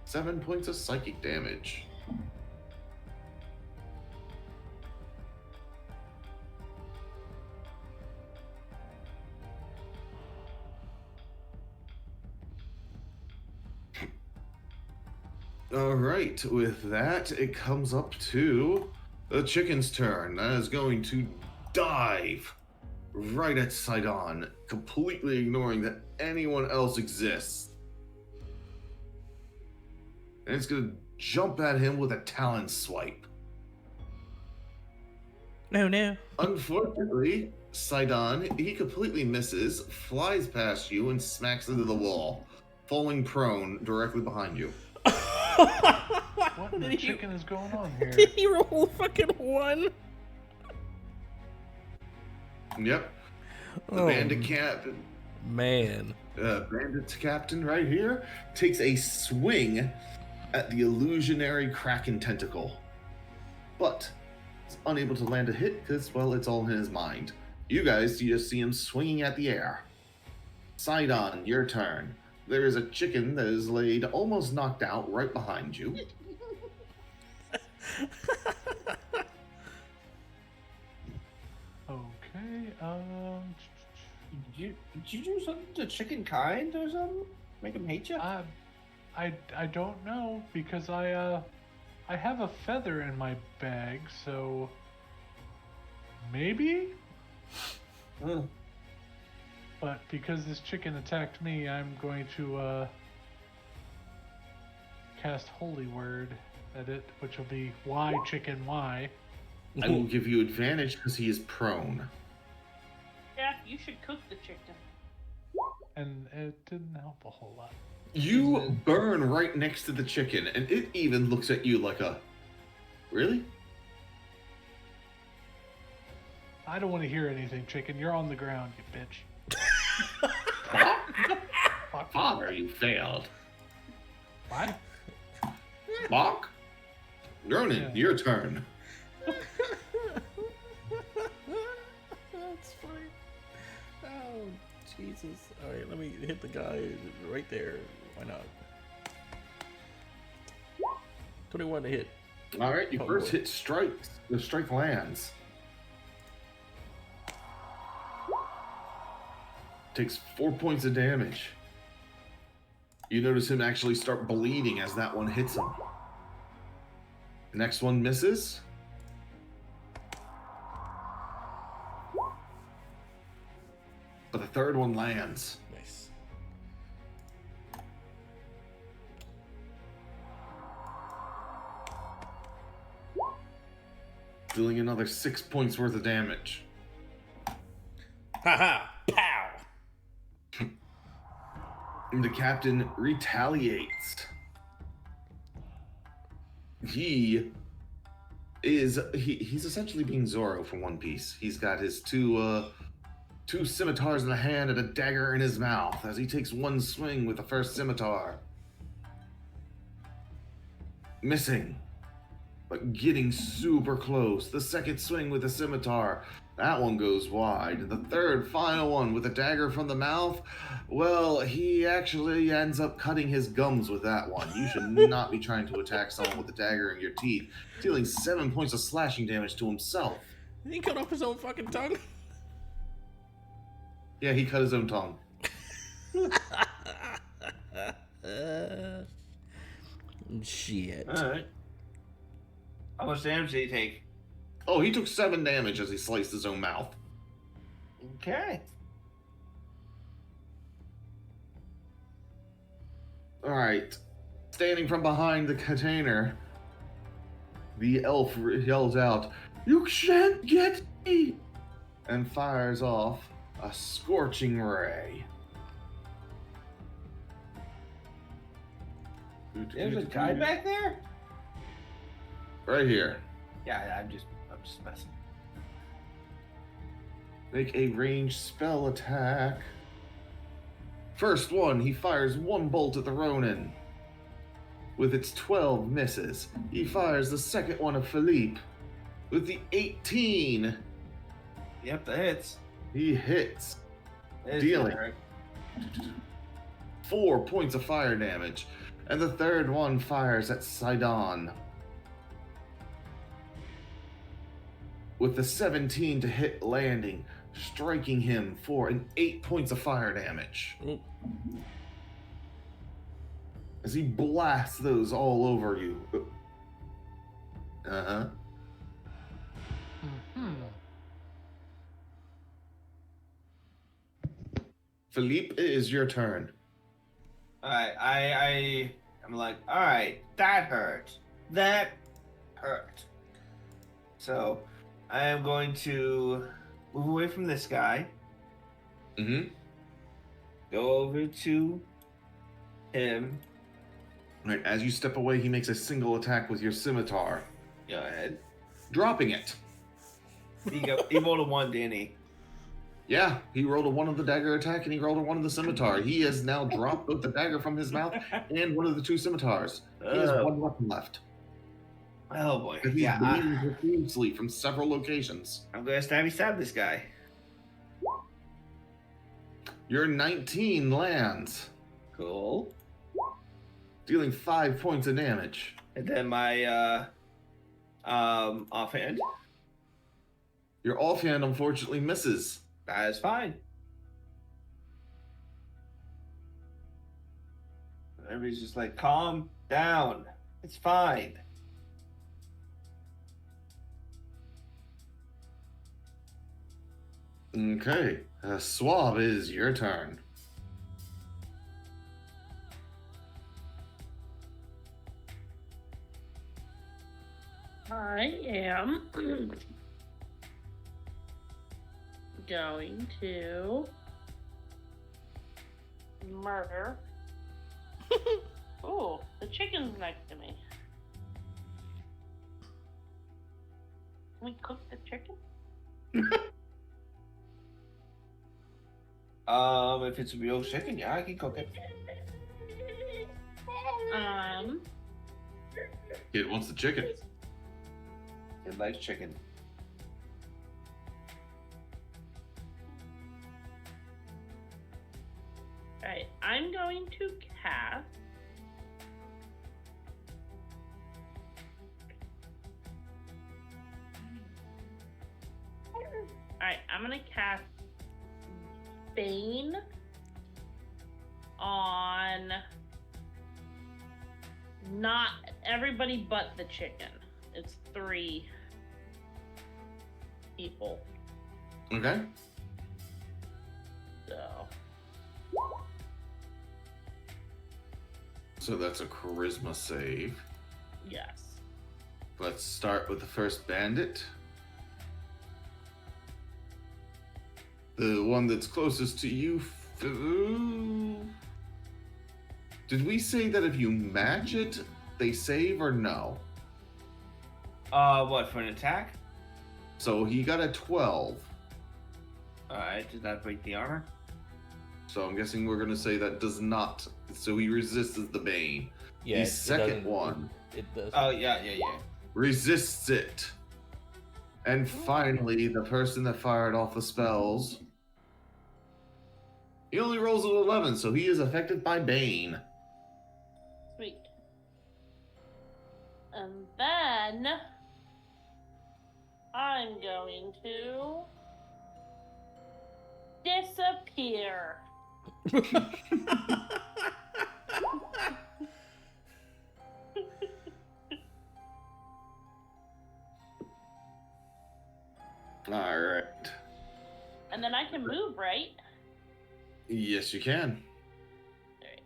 Speaker 4: 7 points of psychic damage. All right, with that, it comes up to the chicken's turn. That is going to dive right at Sidon, completely ignoring that anyone else exists. And it's going to jump at him with a talon swipe.
Speaker 3: No, no.
Speaker 4: Unfortunately, Sidon, he completely misses, flies past you, and smacks into the wall, falling prone directly behind you.
Speaker 5: What in the chicken is going on here?
Speaker 3: Did he roll a fucking 1?
Speaker 4: Yep. The
Speaker 3: Oh,
Speaker 4: bandit captain,
Speaker 3: man.
Speaker 4: bandit captain right here, takes a swing at the illusionary kraken tentacle, but is unable to land a hit because, well, it's all in his mind. You guys, you just see him swinging at the air. Sidon, your turn. There is a chicken that is laid almost knocked out right behind you.
Speaker 5: Okay,
Speaker 2: did you do something to chicken kind or something? Make him hate you?
Speaker 5: I don't know because I have a feather in my bag, so maybe. But because this chicken attacked me, I'm going to cast Holy Word at it, which will be why chicken why.
Speaker 4: I will give you advantage because he is prone.
Speaker 1: Yeah, you should cook the chicken.
Speaker 5: And it didn't help a whole lot.
Speaker 4: You burn right next to the chicken, and it even looks at you like a, really?
Speaker 5: I don't want to hear anything, chicken. You're on the ground, you bitch.
Speaker 4: Father, you failed.
Speaker 5: What?
Speaker 4: Bach? Ronan,
Speaker 5: Yeah.
Speaker 4: your turn.
Speaker 3: That's funny. Oh, Jesus. All right, let me hit the guy right there. Why not? 21 to hit.
Speaker 4: All right, you
Speaker 3: Oh,
Speaker 4: first
Speaker 3: boy.
Speaker 4: hit strikes. The strike lands. Takes 4 points of damage. You notice him actually start bleeding as that one hits him. The next one misses. But the third one lands.
Speaker 3: Nice.
Speaker 4: Dealing another 6 points worth of damage.
Speaker 3: Haha! Pow!
Speaker 4: And the captain retaliates. He's essentially being Zorro from One Piece. He's got his two scimitars in the hand and a dagger in his mouth as he takes one swing with the first scimitar. Missing, but getting super close. The second swing with the scimitar, that one goes wide. The third, final one with a dagger from the mouth, well, he actually ends up cutting his gums with that one. You should not be trying to attack someone with a dagger in your teeth, dealing 7 points of slashing damage to himself.
Speaker 3: Did he cut off his own fucking tongue?
Speaker 4: Yeah, he cut his own tongue.
Speaker 3: Shit.
Speaker 2: Alright. How much damage did he take?
Speaker 4: Oh, he took 7 damage as he sliced his own mouth.
Speaker 2: Okay.
Speaker 4: Alright. Standing from behind the container, the elf yells out, "You shan't get me!" and fires off a scorching ray.
Speaker 2: There's a guy back there?
Speaker 4: Right here.
Speaker 2: Yeah, I'm just messing.
Speaker 4: Make a ranged spell attack. First one, he fires one bolt at the Ronin. With its 12 misses. He fires the second one at Philippe. With the 18,
Speaker 2: Yep, that hits.
Speaker 4: he hits.
Speaker 2: It's
Speaker 4: Dealing.
Speaker 2: alright.
Speaker 4: 4 points of fire damage. And the third one fires at Sidon. With the 17 to hit landing, striking him for an 8 points of fire damage.
Speaker 3: Ooh.
Speaker 4: As he blasts those all over you. Uh-huh.
Speaker 5: Hmm.
Speaker 4: Philippe, it is your turn.
Speaker 2: Alright, I'm like, alright, that hurt. That hurt. So, I am going to move away from this guy,
Speaker 4: Mm-hmm.
Speaker 2: go over to him.
Speaker 4: Right, as you step away, he makes a single attack with your scimitar,
Speaker 2: Go ahead.
Speaker 4: dropping it.
Speaker 2: He rolled a 1, didn't he?
Speaker 4: Yeah, he rolled a 1 on the dagger attack and he rolled a 1 on the scimitar. He has now dropped both the dagger from his mouth and one of the 2 scimitars. He has 1 weapon left.
Speaker 2: Oh boy.
Speaker 4: He's
Speaker 2: Yeah,
Speaker 4: bleeding profusely from several locations.
Speaker 2: I'm gonna stab this guy.
Speaker 4: Your 19 lands,
Speaker 2: Cool.
Speaker 4: dealing 5 points of damage.
Speaker 2: And then my offhand.
Speaker 4: Your offhand unfortunately misses.
Speaker 2: That is fine. Everybody's just like, calm down. It's fine.
Speaker 4: Okay, Swab, is your turn.
Speaker 1: I am going to murder. Oh, the chicken's next to me. Can we cook the chicken?
Speaker 2: If it's a real chicken, yeah, I can cook it.
Speaker 4: Kid wants the chicken.
Speaker 2: Kid likes chicken.
Speaker 1: Alright, I'm going to cast. Alright, I'm gonna cast Bane on not everybody but the chicken. It's 3 people.
Speaker 4: Okay. So that's a charisma save.
Speaker 1: Yes.
Speaker 4: Let's start with the first bandit. The one that's closest to you. Did we say that if you match it, they save or no?
Speaker 2: What, for an attack?
Speaker 4: So he got a 12.
Speaker 2: Alright, did that break the armor?
Speaker 4: So I'm guessing we're going to say that does not. So he resists the bane.
Speaker 3: Yeah,
Speaker 4: The
Speaker 3: it
Speaker 4: second
Speaker 3: doesn't-
Speaker 4: one
Speaker 3: It does.
Speaker 2: Oh, yeah.
Speaker 4: resists it. And finally, the person that fired off the spells. He only rolls an 11, so he is affected by bane.
Speaker 1: Sweet. And then I'm going to disappear.
Speaker 4: All right.
Speaker 1: And then I can move, right?
Speaker 4: Yes, you can.
Speaker 1: Alright.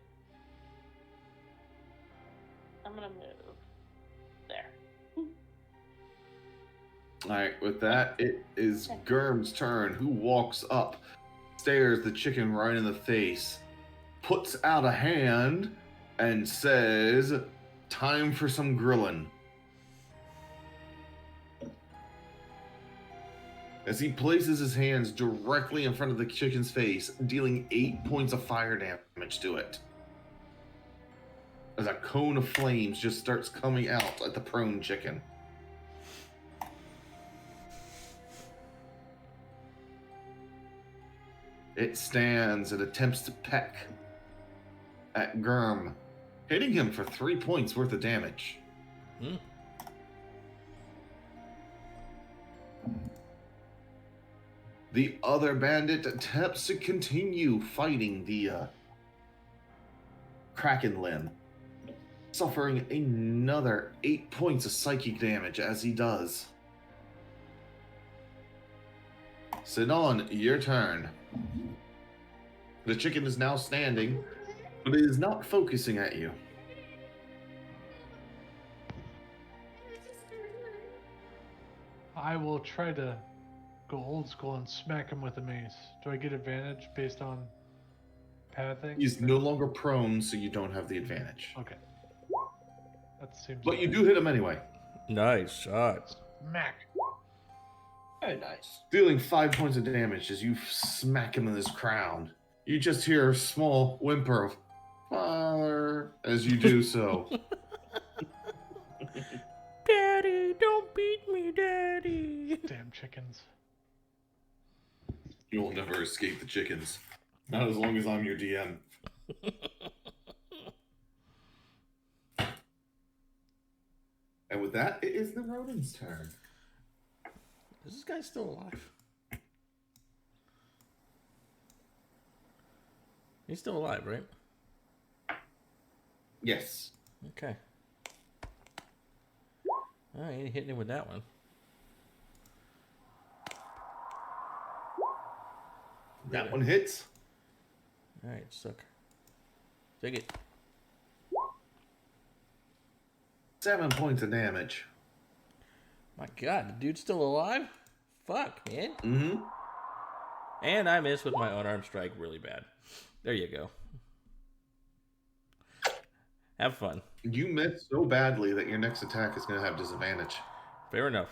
Speaker 1: I'm gonna move. There.
Speaker 4: All right, with that, it is Germ's turn, who walks up, stares the chicken right in the face, puts out a hand, and says, "Time for some grilling." As he places his hands directly in front of the chicken's face, dealing 8 points of fire damage to it. As a cone of flames just starts coming out at the prone chicken. It stands and attempts to peck at Germ, hitting him for 3 points worth of damage.
Speaker 3: Hmm.
Speaker 4: The other bandit attempts to continue fighting the Kraken limb, suffering another 8 points of psychic damage as he does. Sidon, your turn. The chicken is now standing, but it is not focusing at you.
Speaker 5: I will try to go old school and smack him with a mace. Do I get advantage based on pathing?
Speaker 4: He's no longer prone, so you don't have the advantage.
Speaker 5: Okay. That seems.
Speaker 4: But you do hit him anyway,
Speaker 3: Nice shot.
Speaker 5: Smack.
Speaker 2: Very nice.
Speaker 4: dealing 5 points of damage as you smack him in his crown. You just hear a small whimper of "Father" as you do so.
Speaker 3: Daddy, don't beat me, Daddy.
Speaker 5: Damn chickens.
Speaker 4: You will never escape the chickens. Not as long as I'm your DM. And with that, it is the rodent's turn.
Speaker 3: Is this guy still alive? He's still alive, right?
Speaker 4: Yes.
Speaker 3: Okay. Oh, I ain't hitting him with that one.
Speaker 4: That one hits.
Speaker 3: Alright, sucker. Take it.
Speaker 4: 7 points of damage.
Speaker 3: My god, the dude's still alive? Fuck, man.
Speaker 4: Mm-hmm.
Speaker 3: And I missed with my unarmed strike really bad. There you go. Have fun.
Speaker 4: You missed so badly that your next attack is going to have disadvantage.
Speaker 3: Fair enough.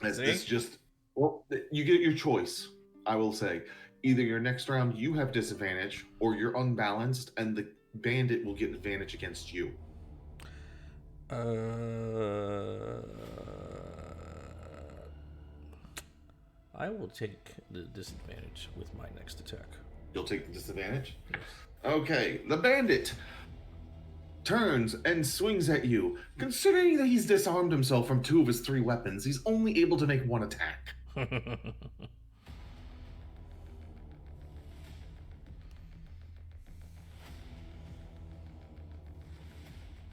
Speaker 4: As
Speaker 3: See?
Speaker 4: this just... Well, you get your choice, I will say. Either your next round you have disadvantage, or you're unbalanced, and the bandit will get advantage against you.
Speaker 3: I will take the disadvantage with my next attack.
Speaker 4: You'll take the disadvantage?
Speaker 3: Yes.
Speaker 4: Okay, the bandit turns and swings at you. Considering that he's disarmed himself from 2 of his 3 weapons, he's only able to make 1 attack.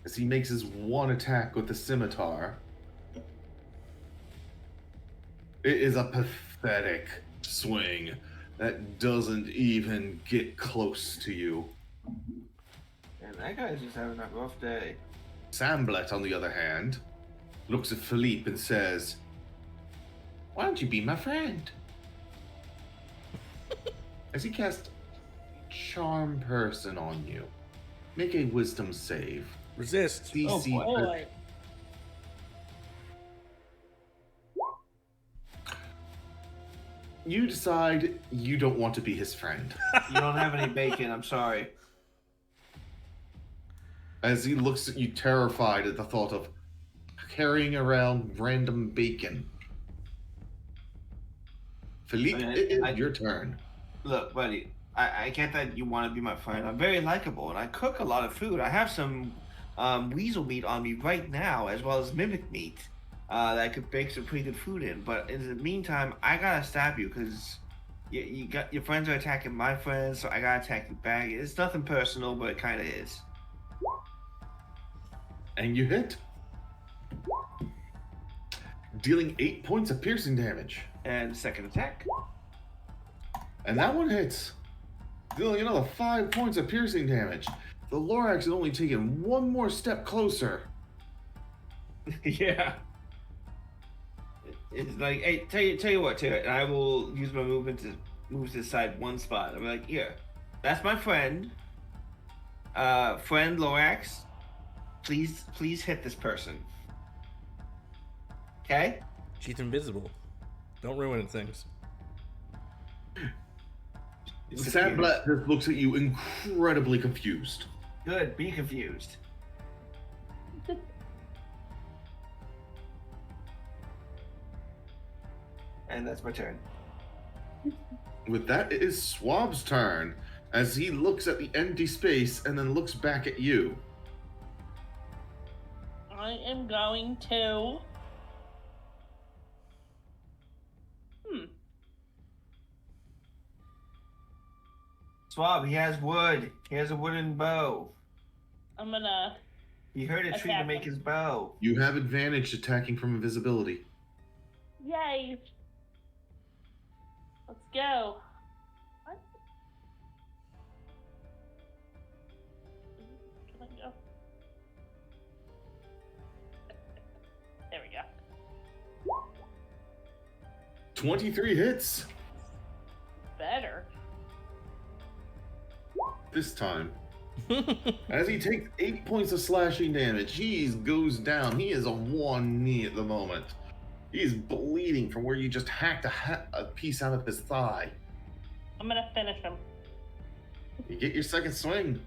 Speaker 4: As he makes his 1 attack with the scimitar, it is a pathetic swing that doesn't even get close to you.
Speaker 2: And that guy's just having a rough day.
Speaker 4: Samblet, on the other hand, looks at Philippe and says, "Why don't you be my friend?" As he casts Charm Person on you, make a Wisdom save.
Speaker 3: Resist.
Speaker 4: DC
Speaker 1: Boy.
Speaker 4: You decide you don't want to be his friend.
Speaker 2: You don't have any bacon, I'm sorry.
Speaker 4: As he looks at you terrified at the thought of carrying around random bacon. Philippe, it is your turn.
Speaker 2: Look, buddy, I get that you want to be my friend. I'm very likable, and I cook a lot of food. I have some weasel meat on me right now, as well as mimic meat that I could bake some pretty good food in. But in the meantime, I gotta stab you because you got your friends are attacking my friends, so I gotta attack you back. It's nothing personal, but it kind of is.
Speaker 4: And you hit. Dealing 8 points of piercing damage.
Speaker 2: And second attack.
Speaker 4: And that one hits. Dealing another 5 points of piercing damage. The Lorax had only taken 1 more step closer.
Speaker 2: Yeah. It's like, hey, tell you what, Tara, and I will use my movement to move to the side 1 spot. I'm like, here, that's my friend. Friend Lorax, please hit this person. Okay?
Speaker 3: She's invisible. Don't ruin things.
Speaker 4: Sandblatt just looks at you incredibly confused.
Speaker 2: Good, be confused. And that's my turn.
Speaker 4: With that, it is Swab's turn, as he looks at the empty space and then looks back at you.
Speaker 1: I am going to.
Speaker 2: Swab, he has wood. He has a wooden bow.
Speaker 1: I'm gonna.
Speaker 2: He heard a tree to
Speaker 1: Attack
Speaker 2: make
Speaker 1: him.
Speaker 2: his bow.
Speaker 4: You have advantage attacking from invisibility.
Speaker 1: Yay! Let's go. What? Can I go? There we go.
Speaker 4: 23 hits
Speaker 1: Better.
Speaker 4: this time. As he takes 8 points of slashing damage, he goes down. He is on 1 knee at the moment. He is bleeding from where you just hacked a piece out of his thigh.
Speaker 1: I'm gonna finish him.
Speaker 4: You get your second swing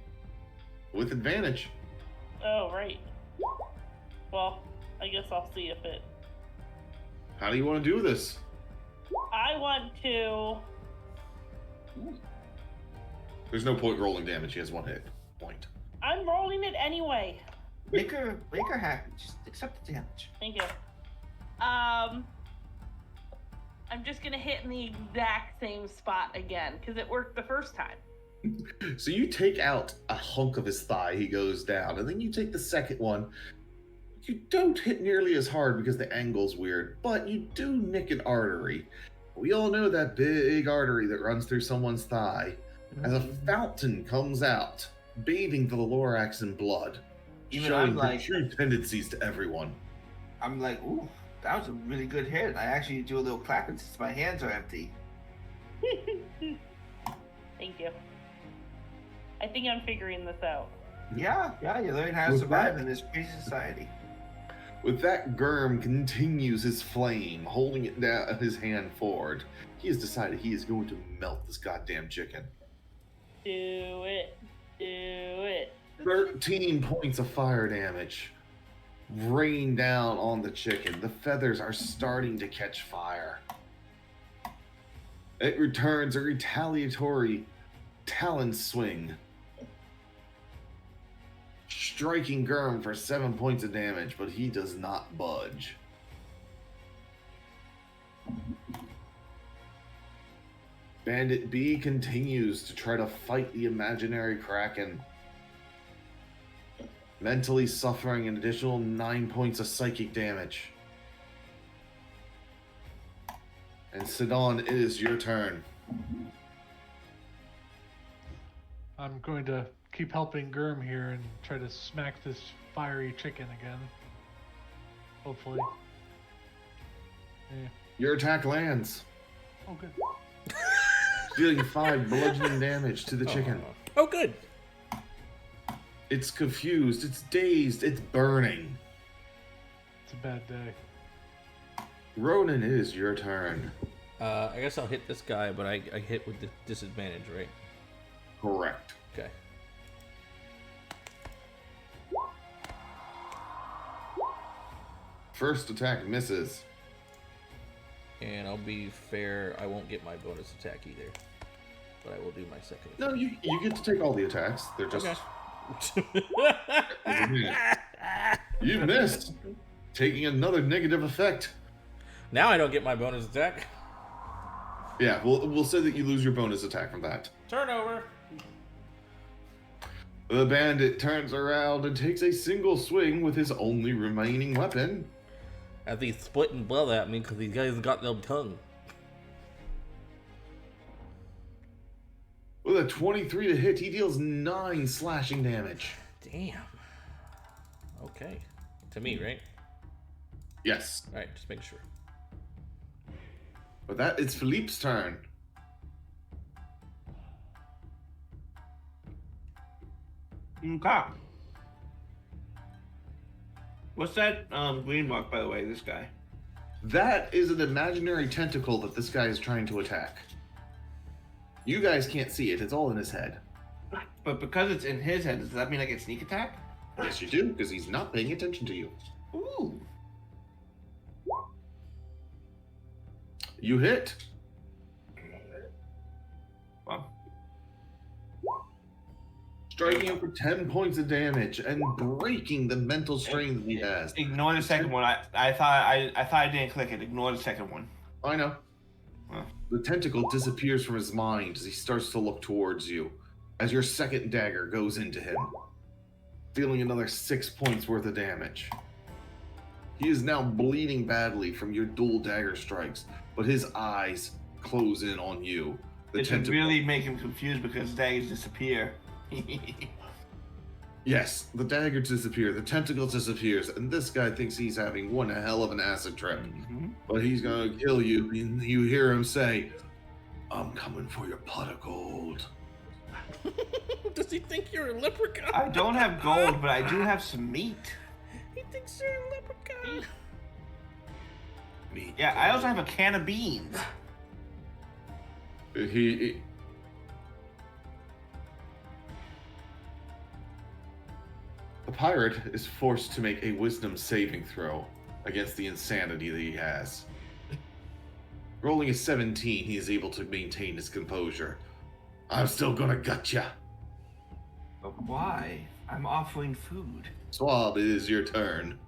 Speaker 4: with advantage.
Speaker 1: Oh, right. Well, I guess I'll see if it.
Speaker 4: How do you want to do this?
Speaker 1: I want to.
Speaker 4: There's no point rolling damage. He has 1 hit point.
Speaker 1: I'm rolling it anyway.
Speaker 2: Make her happy. Just accept the damage.
Speaker 1: Thank you. I'm just gonna hit in the exact same spot again because it worked the first time.
Speaker 4: So you take out a hunk of his thigh, he goes down, and then you take the second one. You don't hit nearly as hard because the angle's weird, but you do nick an artery. We all know that big artery that runs through someone's thigh. As a fountain comes out, bathing the Lorax in blood,
Speaker 2: Even
Speaker 4: showing
Speaker 2: I'm like,
Speaker 4: the true tendencies to everyone.
Speaker 2: I'm like, ooh, that was a really good hit. I actually do a little clapping since my hands are empty.
Speaker 1: Thank you. I think I'm figuring this out.
Speaker 2: Yeah, you learn how to
Speaker 4: With
Speaker 2: survive
Speaker 4: that-
Speaker 2: in this crazy society.
Speaker 4: With that, Gurm continues his flame, holding it down, his hand forward. He has decided he is going to melt this goddamn chicken.
Speaker 1: Do it. Do it.
Speaker 4: 13 points of fire damage. rain down on the chicken. The feathers are starting to catch fire. It returns a retaliatory talon swing, striking Gurm for 7 points of damage, but he does not budge. Bandit B continues to try to fight the imaginary Kraken, mentally suffering an additional 9 points of psychic damage. And Sidon, it is your turn.
Speaker 5: I'm going to keep helping Gurm here and try to smack this fiery chicken again. Hopefully. Yeah.
Speaker 4: Your attack lands,
Speaker 5: Oh, good.
Speaker 4: dealing 5 bludgeoning damage to the chicken.
Speaker 3: Oh, good.
Speaker 4: It's confused, it's dazed, it's burning.
Speaker 5: It's a bad day.
Speaker 4: Ronan, it is your turn.
Speaker 3: I guess I'll hit this guy, but I hit with the disadvantage, right?
Speaker 4: Correct.
Speaker 3: Okay.
Speaker 4: First attack misses.
Speaker 3: And I'll be fair, I won't get my bonus attack either. But I will do my second
Speaker 4: No, you get to take all the attacks. They're just... You missed. Taking another negative effect.
Speaker 3: Now I don't get my bonus attack.
Speaker 4: Yeah, we'll say that you lose your bonus attack from that.
Speaker 3: Turnover.
Speaker 4: The bandit turns around and takes a single swing with his only remaining weapon.
Speaker 3: As he's splitting blood at me because these guys got no tongue.
Speaker 4: With a 23 to hit, he deals 9 slashing damage.
Speaker 3: Damn. Okay. To me, right?
Speaker 4: Yes.
Speaker 3: Alright, just making sure.
Speaker 4: With that, it's Philippe's turn.
Speaker 2: Okay. What's that green mark, by the way, this guy?
Speaker 4: That is an imaginary tentacle that this guy is trying to attack. You guys can't see it. It's all in his head.
Speaker 2: But because it's in his head, does that mean I get sneak attack?
Speaker 4: Yes, you do, because he's not paying attention to you.
Speaker 2: Ooh.
Speaker 4: You hit.
Speaker 2: Well,
Speaker 4: Striking him for 10 points of damage and breaking the mental strain that he has.
Speaker 2: ignore the second one. I thought I didn't click it. Ignore the second one.
Speaker 4: I know.
Speaker 2: Well.
Speaker 4: The tentacle disappears from his mind as he starts to look towards you, as your second dagger goes into him, dealing another 6 points worth of damage. He is now bleeding badly from your dual dagger strikes, but his eyes close in on you. The
Speaker 2: It should really make him confused because daggers disappear.
Speaker 4: Yes, the dagger disappears, the tentacle disappears, and this guy thinks he's having one hell of an acid trip.
Speaker 2: Mm-hmm.
Speaker 4: But he's gonna kill you, and you hear him say, "I'm coming for your pot of gold."
Speaker 3: Does he think you're a leprechaun?
Speaker 2: I don't have gold, but I do have some meat.
Speaker 3: He thinks you're a leprechaun.
Speaker 4: Meat.
Speaker 2: Yeah, I also have a can of beans.
Speaker 4: The pirate is forced to make a wisdom saving throw against the insanity that he has. Rolling a 17, he is able to maintain his composure. I'm still gonna gut ya.
Speaker 2: But why? I'm offering food.
Speaker 4: Swab, it is your turn.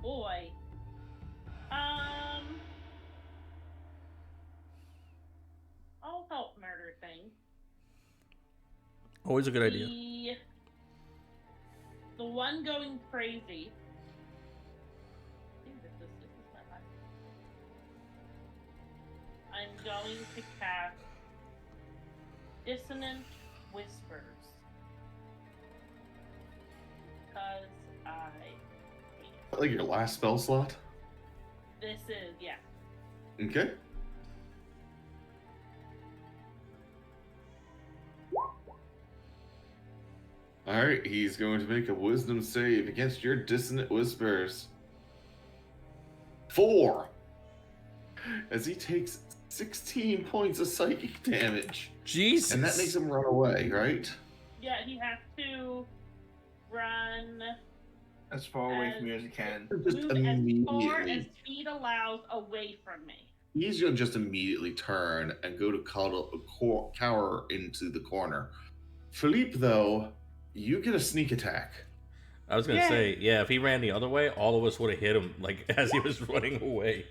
Speaker 1: Boy. I'll help murder thing.
Speaker 3: Always a good idea.
Speaker 1: The one going crazy. I think this is my life. I'm going to cast Dissonant Whispers. Because
Speaker 4: Like your last spell slot?
Speaker 1: this is, yeah.
Speaker 4: Okay. Alright, he's going to make a wisdom save against your dissonant whispers. 4! As he takes 16 points of psychic damage.
Speaker 3: Jesus.
Speaker 4: And that makes him run away, right?
Speaker 1: Yeah, he has to run
Speaker 2: As far away from you as you can.
Speaker 4: Just
Speaker 1: Move as far as
Speaker 4: immediately.
Speaker 1: speed allows away from me.
Speaker 4: He's gonna just immediately turn and go to cower into the corner. Philippe, though, you get a sneak attack.
Speaker 3: I was gonna
Speaker 1: Yay.
Speaker 3: say, yeah, if he ran the other way, all of us would have hit him like as he was running away.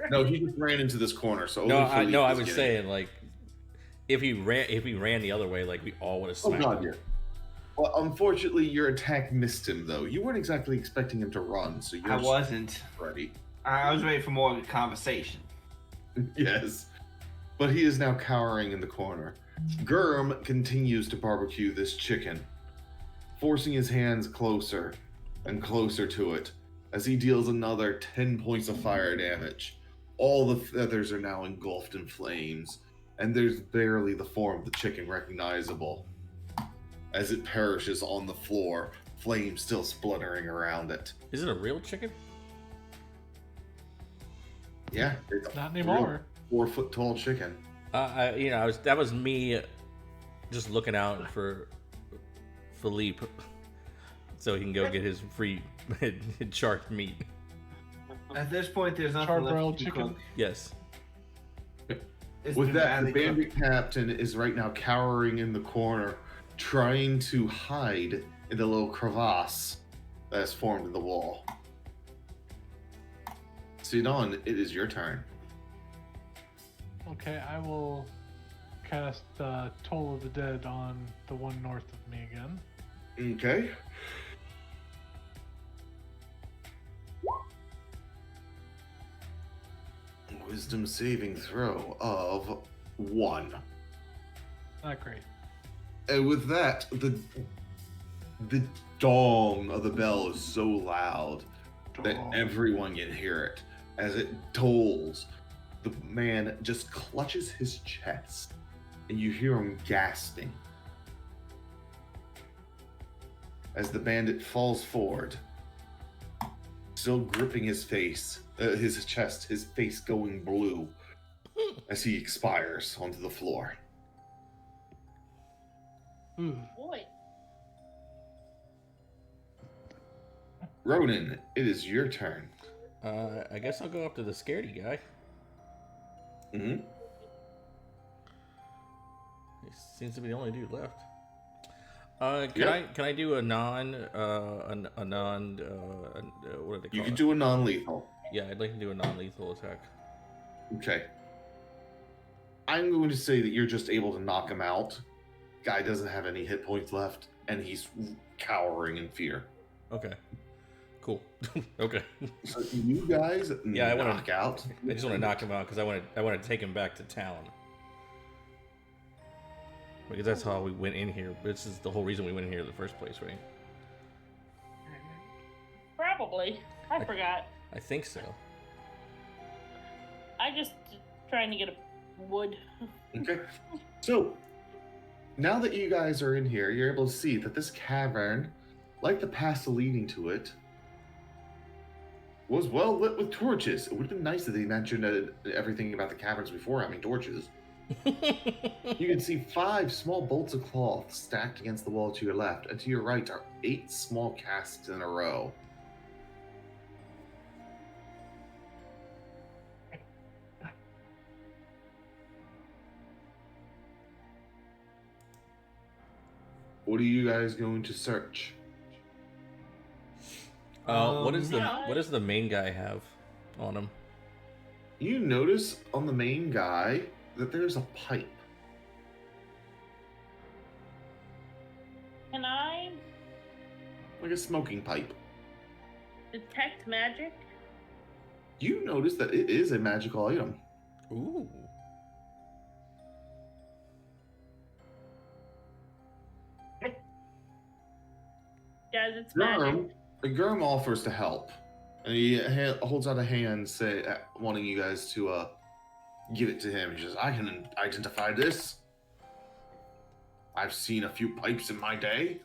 Speaker 4: No, he just ran into this corner. So
Speaker 3: No,
Speaker 4: only Philippe
Speaker 3: I
Speaker 4: is
Speaker 3: was
Speaker 4: getting
Speaker 3: saying like if he ran the other way, like we all would have
Speaker 4: Oh
Speaker 3: smacked
Speaker 4: god,
Speaker 3: him.
Speaker 4: yeah. Well, unfortunately, your attack missed him, though. You weren't exactly expecting him to run, so you're
Speaker 2: I wasn't.
Speaker 4: ready.
Speaker 2: I was ready for more conversation.
Speaker 4: Yes. But he is now cowering in the corner. Gurm continues to barbecue this chicken, forcing his hands closer and closer to it as he deals another 10 points of fire damage. All the feathers are now engulfed in flames, and there's barely the form of the chicken recognizable as it perishes on the floor, flames still spluttering around it.
Speaker 3: Is it a real chicken?
Speaker 4: Yeah, it's
Speaker 5: Not
Speaker 4: a
Speaker 5: anymore.
Speaker 4: 4 foot tall chicken.
Speaker 3: That was me just looking out for Philippe so he can go get his free charred meat.
Speaker 2: At this point, there's nothing
Speaker 5: Charbroiled
Speaker 2: left to
Speaker 5: chicken?
Speaker 2: cook.
Speaker 3: Yes.
Speaker 2: It's
Speaker 4: With
Speaker 2: been
Speaker 4: that, the
Speaker 2: badly
Speaker 4: bandit captain is right now cowering in the corner, trying to hide in the little crevasse that has formed in the wall. Sidon, it is your turn.
Speaker 5: Okay, I will cast Toll of the Dead on the one north of me again.
Speaker 4: Okay. Wisdom saving throw of 1.
Speaker 5: Not great.
Speaker 4: And with that, the dong of the bell is so loud that
Speaker 5: Dong.
Speaker 4: everyone can hear it. As it tolls, the man just clutches his chest, and you hear him gasping. As the bandit falls forward, still gripping his face, his chest, his face going blue, as he expires onto the floor.
Speaker 5: Ooh.
Speaker 1: Boy.
Speaker 4: Ronan, it is your turn.
Speaker 3: I guess I'll go up to the scaredy guy.
Speaker 4: Mm-hmm.
Speaker 3: He seems to be the only dude left. Can I do a non what are they called?
Speaker 4: You can do a non-lethal.
Speaker 3: Yeah, I'd like to do a non-lethal attack.
Speaker 4: Okay. I'm going to say that you're just able to knock him out. Guy doesn't have any hit points left, and he's cowering in fear.
Speaker 3: Okay. Cool. Okay.
Speaker 4: So you guys
Speaker 3: Yeah, I wanna-
Speaker 4: knock out.
Speaker 3: I just want to knock him out because I want to take him back to town. Because that's how we went in here. This is the whole reason we went in here in the first place, right?
Speaker 1: Probably. I forgot.
Speaker 3: I think so.
Speaker 1: I just trying to get a wood.
Speaker 4: Okay. So now that you guys are in here, you're able to see that this cavern, like the path leading to it, was well lit with torches. It would have been nice if they mentioned everything about the caverns before having torches. You can see 5 small bolts of cloth stacked against the wall to your left, and to your right are 8 small casks in a row. What are you guys going to search?
Speaker 3: What
Speaker 1: yeah.
Speaker 3: does the main guy have on him?
Speaker 4: You notice on the main guy that there's a pipe.
Speaker 1: Can I
Speaker 4: Like a smoking pipe.
Speaker 1: detect magic?
Speaker 4: You notice that it is a magical item.
Speaker 3: Ooh.
Speaker 1: Guys, it's magic.
Speaker 4: Gurm offers to help. And he holds out a hand, wanting you guys to give it to him. He says, I can identify this. I've seen a few pipes in my day.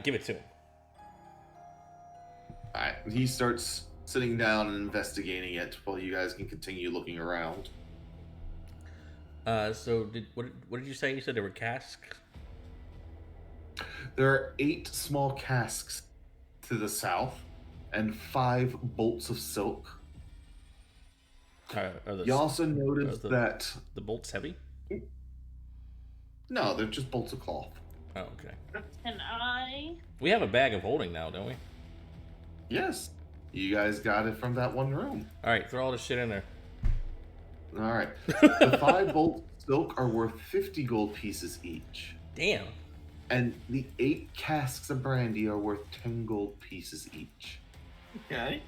Speaker 3: Give it to him.
Speaker 4: Alright, he starts sitting down and investigating it while you guys can continue looking around.
Speaker 3: So what did you say? You said there were casks?
Speaker 4: There are 8 small casks to the south, and 5 bolts of silk. You also notice that
Speaker 3: the bolts heavy?
Speaker 4: No, they're just bolts of cloth.
Speaker 3: Oh, okay.
Speaker 1: And I.
Speaker 3: We have a bag of holding now, don't we?
Speaker 4: Yes, you guys got it from that one room.
Speaker 3: All right, throw all this shit in there.
Speaker 4: All right, the 5 bolts of silk are worth 50 gold pieces each.
Speaker 3: Damn.
Speaker 4: And the 8 casks of brandy are worth 10 gold pieces each.
Speaker 2: Okay.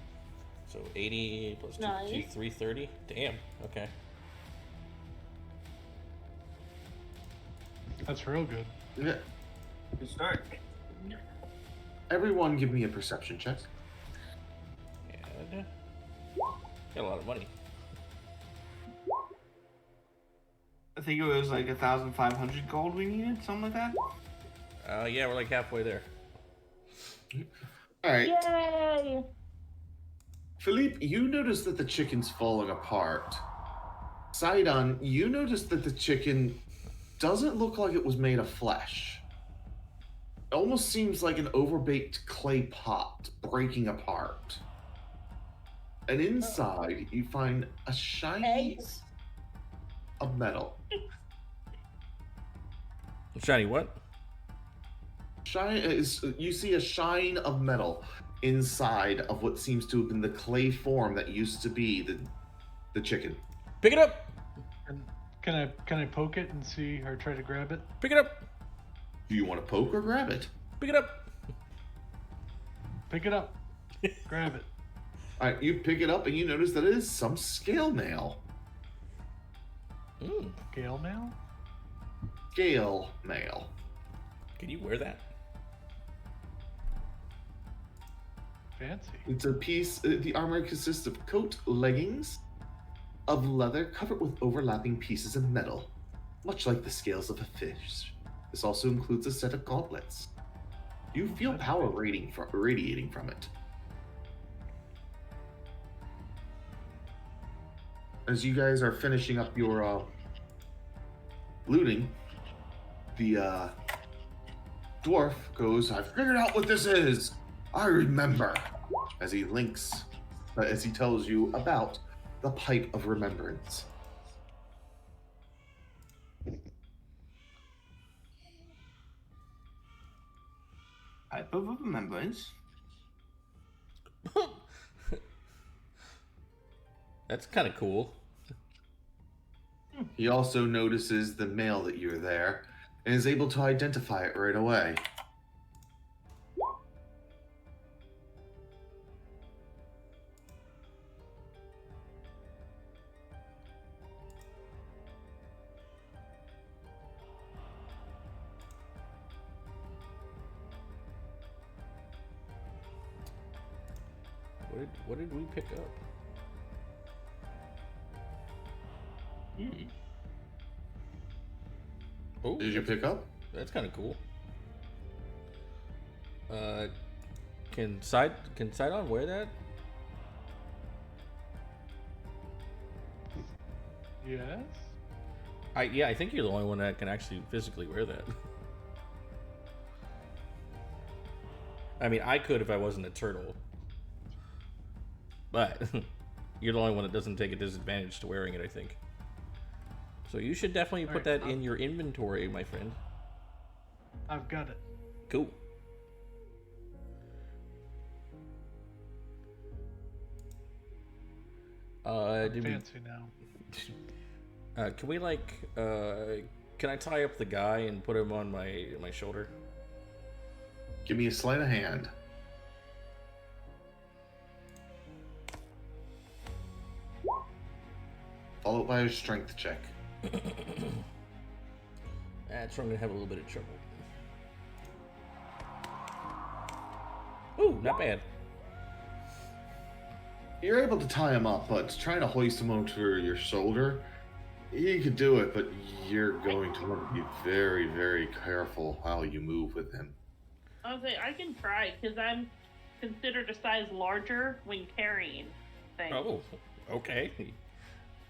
Speaker 3: So 80 plus 2,
Speaker 1: Nice.
Speaker 3: 330. Damn. Okay.
Speaker 5: That's real good.
Speaker 4: Yeah.
Speaker 2: Good start.
Speaker 4: Everyone give me a perception check.
Speaker 3: And got a lot of money.
Speaker 2: I think it was like 1,500 gold we needed, something like that.
Speaker 3: Yeah, we're like halfway there.
Speaker 4: All right.
Speaker 1: Yay!
Speaker 4: Philippe, you notice that the chicken's falling apart. Sidon, you notice that the chicken doesn't look like it was made of flesh. It almost seems like an overbaked clay pot breaking apart. And inside, you find a shiny
Speaker 1: Eggs.
Speaker 4: of metal.
Speaker 3: Shiny what?
Speaker 4: You see a shine of metal inside of what seems to have been the clay form that used to be the chicken.
Speaker 3: Pick it up!
Speaker 5: And can I poke it and see or try to grab it?
Speaker 3: Pick it up!
Speaker 4: Do you want to poke or grab it?
Speaker 3: Pick it up!
Speaker 5: Pick it up. Grab it.
Speaker 4: All right, you pick it up and you notice that it is some scale mail.
Speaker 5: Gale mail?
Speaker 4: Scale mail.
Speaker 3: Can you wear that?
Speaker 5: Fancy.
Speaker 4: It's a piece. The armor consists of coat, leggings, of leather covered with overlapping pieces of metal, much like the scales of a fish. This also includes a set of gauntlets. You feel power radiating from it. As you guys are finishing up your looting, the dwarf goes, "I figured out what this is. I remember." As he tells you about the pipe of remembrance.
Speaker 2: Pipe of remembrance.
Speaker 3: That's kind of cool.
Speaker 4: He also notices the mail that you're there and is able to identify it right away.
Speaker 3: What did we pick up? Oh,
Speaker 4: Did you pick up?
Speaker 3: That's kind of cool. Can Sidon wear that?
Speaker 5: Yes.
Speaker 3: I think you're the only one that can actually physically wear that. I mean, I could if I wasn't a turtle. But you're the only one that doesn't take a disadvantage to wearing it, I think. So you should definitely put that in your inventory, my friend.
Speaker 5: I've got it.
Speaker 3: Cool.
Speaker 5: Fancy now.
Speaker 3: Can we can I tie up the guy and put him on my shoulder?
Speaker 4: Give me a sleight of hand. Followed by a strength check.
Speaker 3: That's where I'm gonna have a little bit of trouble. Ooh, not bad.
Speaker 4: You're able to tie him up, but trying to hoist him onto your shoulder, you could do it, but you're going to want to be very, very careful how you move with him.
Speaker 1: I'll say I can try because I'm considered a size larger when carrying things.
Speaker 3: Oh, okay.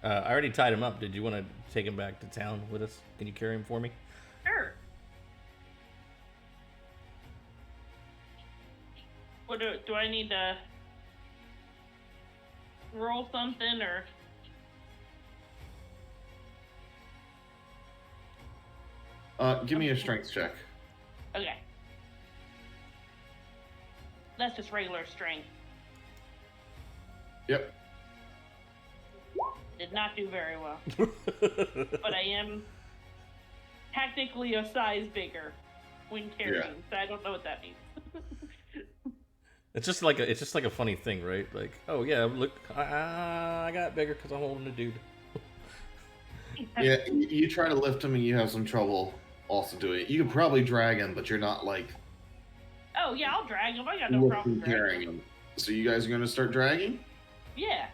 Speaker 3: I already tied him up. Did you want to take him back to town with us? Can you carry him for me?
Speaker 1: Sure. What do I need to roll something or?
Speaker 4: Give me a strength check.
Speaker 1: Okay. That's just regular strength.
Speaker 4: Yep.
Speaker 1: Did not do very well. But I am technically a size bigger when carrying, so I don't know what that means.
Speaker 3: It's just like a funny thing, right? Like, oh yeah, look, I got bigger because I'm holding a dude.
Speaker 4: Yeah, you try to lift him and you have some trouble also doing it. You can probably drag him, but you're not like
Speaker 1: Oh yeah, I'll drag him. I got no problem
Speaker 4: carrying
Speaker 1: dragging him.
Speaker 4: him. So you guys are going to start dragging?
Speaker 1: Yeah.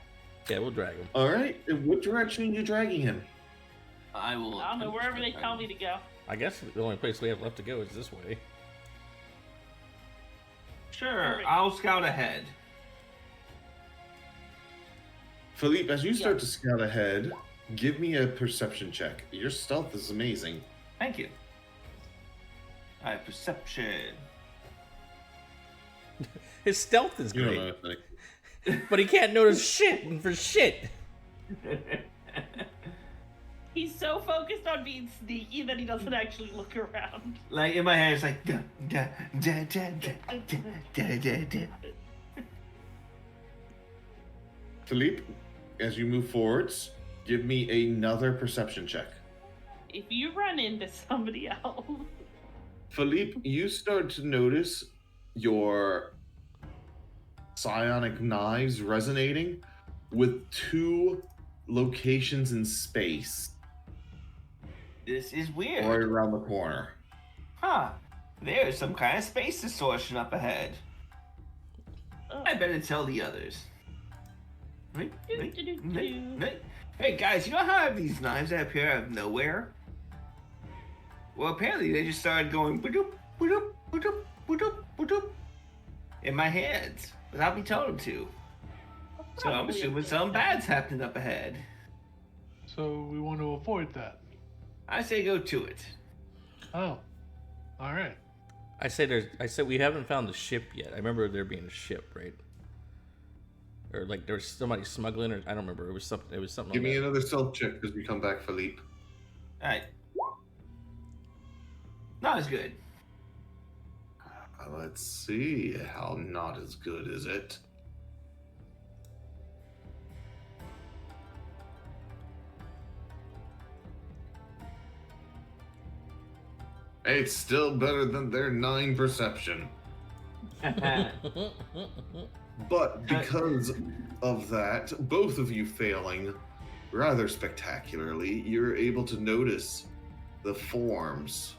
Speaker 3: Yeah, we'll drag him.
Speaker 4: All right. In what direction are you dragging him?
Speaker 2: I will.
Speaker 1: I don't know, wherever they tell me to go.
Speaker 3: I guess the only place we have left to go is this way.
Speaker 2: Sure, I'll scout ahead.
Speaker 4: Philippe, as you start to scout ahead, give me a perception check. Your stealth is amazing.
Speaker 2: Thank you. I have perception.
Speaker 3: His stealth is
Speaker 4: You don't
Speaker 3: great,
Speaker 4: know anything.
Speaker 3: but he can't notice shit for shit.
Speaker 1: He's so focused on being sneaky that he doesn't actually look around.
Speaker 2: Like in my head, it's like da da da da da da da da.
Speaker 4: Philippe, as you move forwards, give me another perception check.
Speaker 1: If you run into somebody else.
Speaker 4: Philippe, you start to notice your psionic knives resonating with two locations in space
Speaker 2: This is weird.
Speaker 4: right around the corner.
Speaker 2: Huh. There's some kind of space distortion up ahead. I better tell the others. Hey guys, you know how I have these knives that appear out of nowhere? Well, apparently they just started going ba-doop, ba-doop, ba-doop, ba-doop, ba-doop in my hands without me telling them to. So I'm assuming something bad's happening up ahead.
Speaker 5: So we want to avoid that.
Speaker 2: I say go to it.
Speaker 5: Oh, all right.
Speaker 3: I said we haven't found the ship yet. I remember there being a ship, right? Or like there was somebody smuggling, or I don't remember. It was something.
Speaker 4: Give
Speaker 3: like
Speaker 4: me
Speaker 3: that.
Speaker 4: another stealth check as we come back, Philippe.
Speaker 2: Alright. Not as good.
Speaker 4: Let's see. How not as good is it? Hey, it's still better than their 9 perception. But because of that, both of you failing rather spectacularly, you're able to notice the forms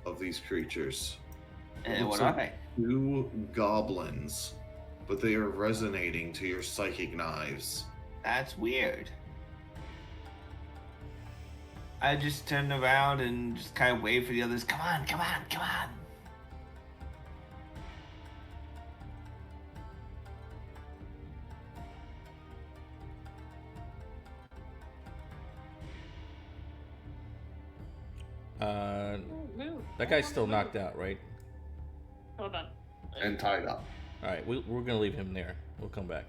Speaker 4: of these creatures.
Speaker 2: And
Speaker 4: Looks
Speaker 2: what are
Speaker 4: like
Speaker 2: they?
Speaker 4: 2 goblins, but they are resonating to your psychic knives.
Speaker 2: That's weird. I just turned around and just kind of waved for the others. Come on, come on, come on.
Speaker 3: That guy's still knocked out, right?
Speaker 1: Hold on.
Speaker 4: And tied up.
Speaker 3: All right, we're gonna leave him there. We'll come back.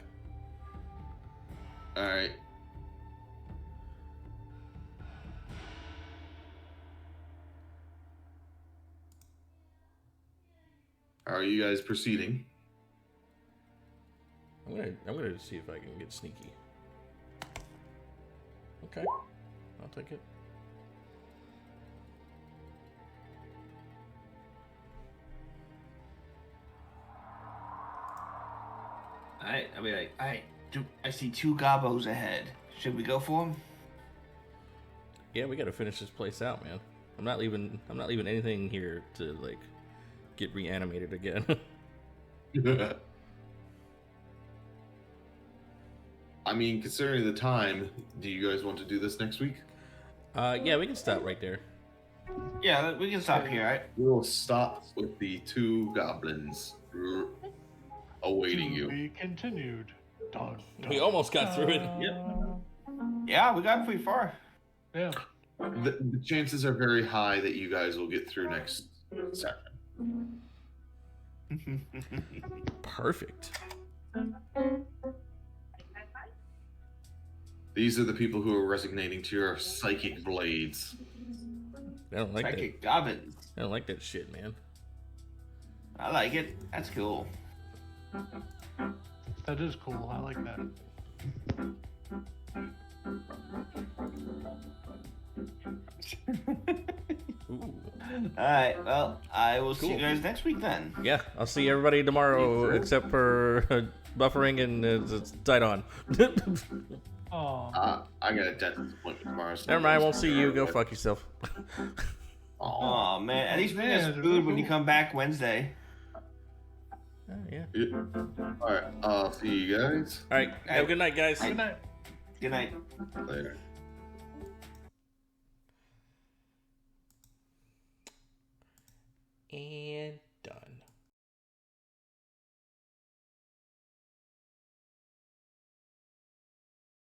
Speaker 4: All right. How are you guys proceeding?
Speaker 3: I'm gonna see if I can get sneaky. Okay, I'll take it.
Speaker 2: I'll be like, I see 2 gobos ahead. Should we go for them?
Speaker 3: Yeah, we gotta finish this place out, man. I'm not leaving anything here to like get reanimated again.
Speaker 4: I mean, considering the time, do you guys want to do this next week?
Speaker 3: Yeah, we can stop right there.
Speaker 2: Yeah, we can stop here, right?
Speaker 4: We'll stop with the 2 goblins awaiting you.
Speaker 5: We continued. Dun,
Speaker 3: We
Speaker 5: dun.
Speaker 3: almost got through it.
Speaker 2: Yeah, we got pretty far.
Speaker 5: Yeah.
Speaker 4: The chances are very high that you guys will get through next session.
Speaker 3: Perfect.
Speaker 4: These are the people who are resignating to your psychic blades.
Speaker 3: I don't like that.
Speaker 2: Psychic goblins.
Speaker 3: I don't like that shit, man.
Speaker 2: I like it. That's cool.
Speaker 5: That is cool. I like that.
Speaker 3: Ooh.
Speaker 2: Alright, well, I will see you
Speaker 3: Cool.
Speaker 2: guys next week then.
Speaker 3: Yeah, I'll see everybody tomorrow except for buffering and it's tight on.
Speaker 5: Oh,
Speaker 4: I got a dentist appointment tomorrow. So
Speaker 3: Never mind, I won't see you. Go fuck yourself.
Speaker 2: Oh man, at least bring us
Speaker 5: Man,
Speaker 2: food when you come back Wednesday.
Speaker 3: Yeah.
Speaker 4: All right, I'll see you guys
Speaker 3: All right. Have a good night, guys.
Speaker 5: good night.
Speaker 2: Good night.
Speaker 4: later.
Speaker 3: And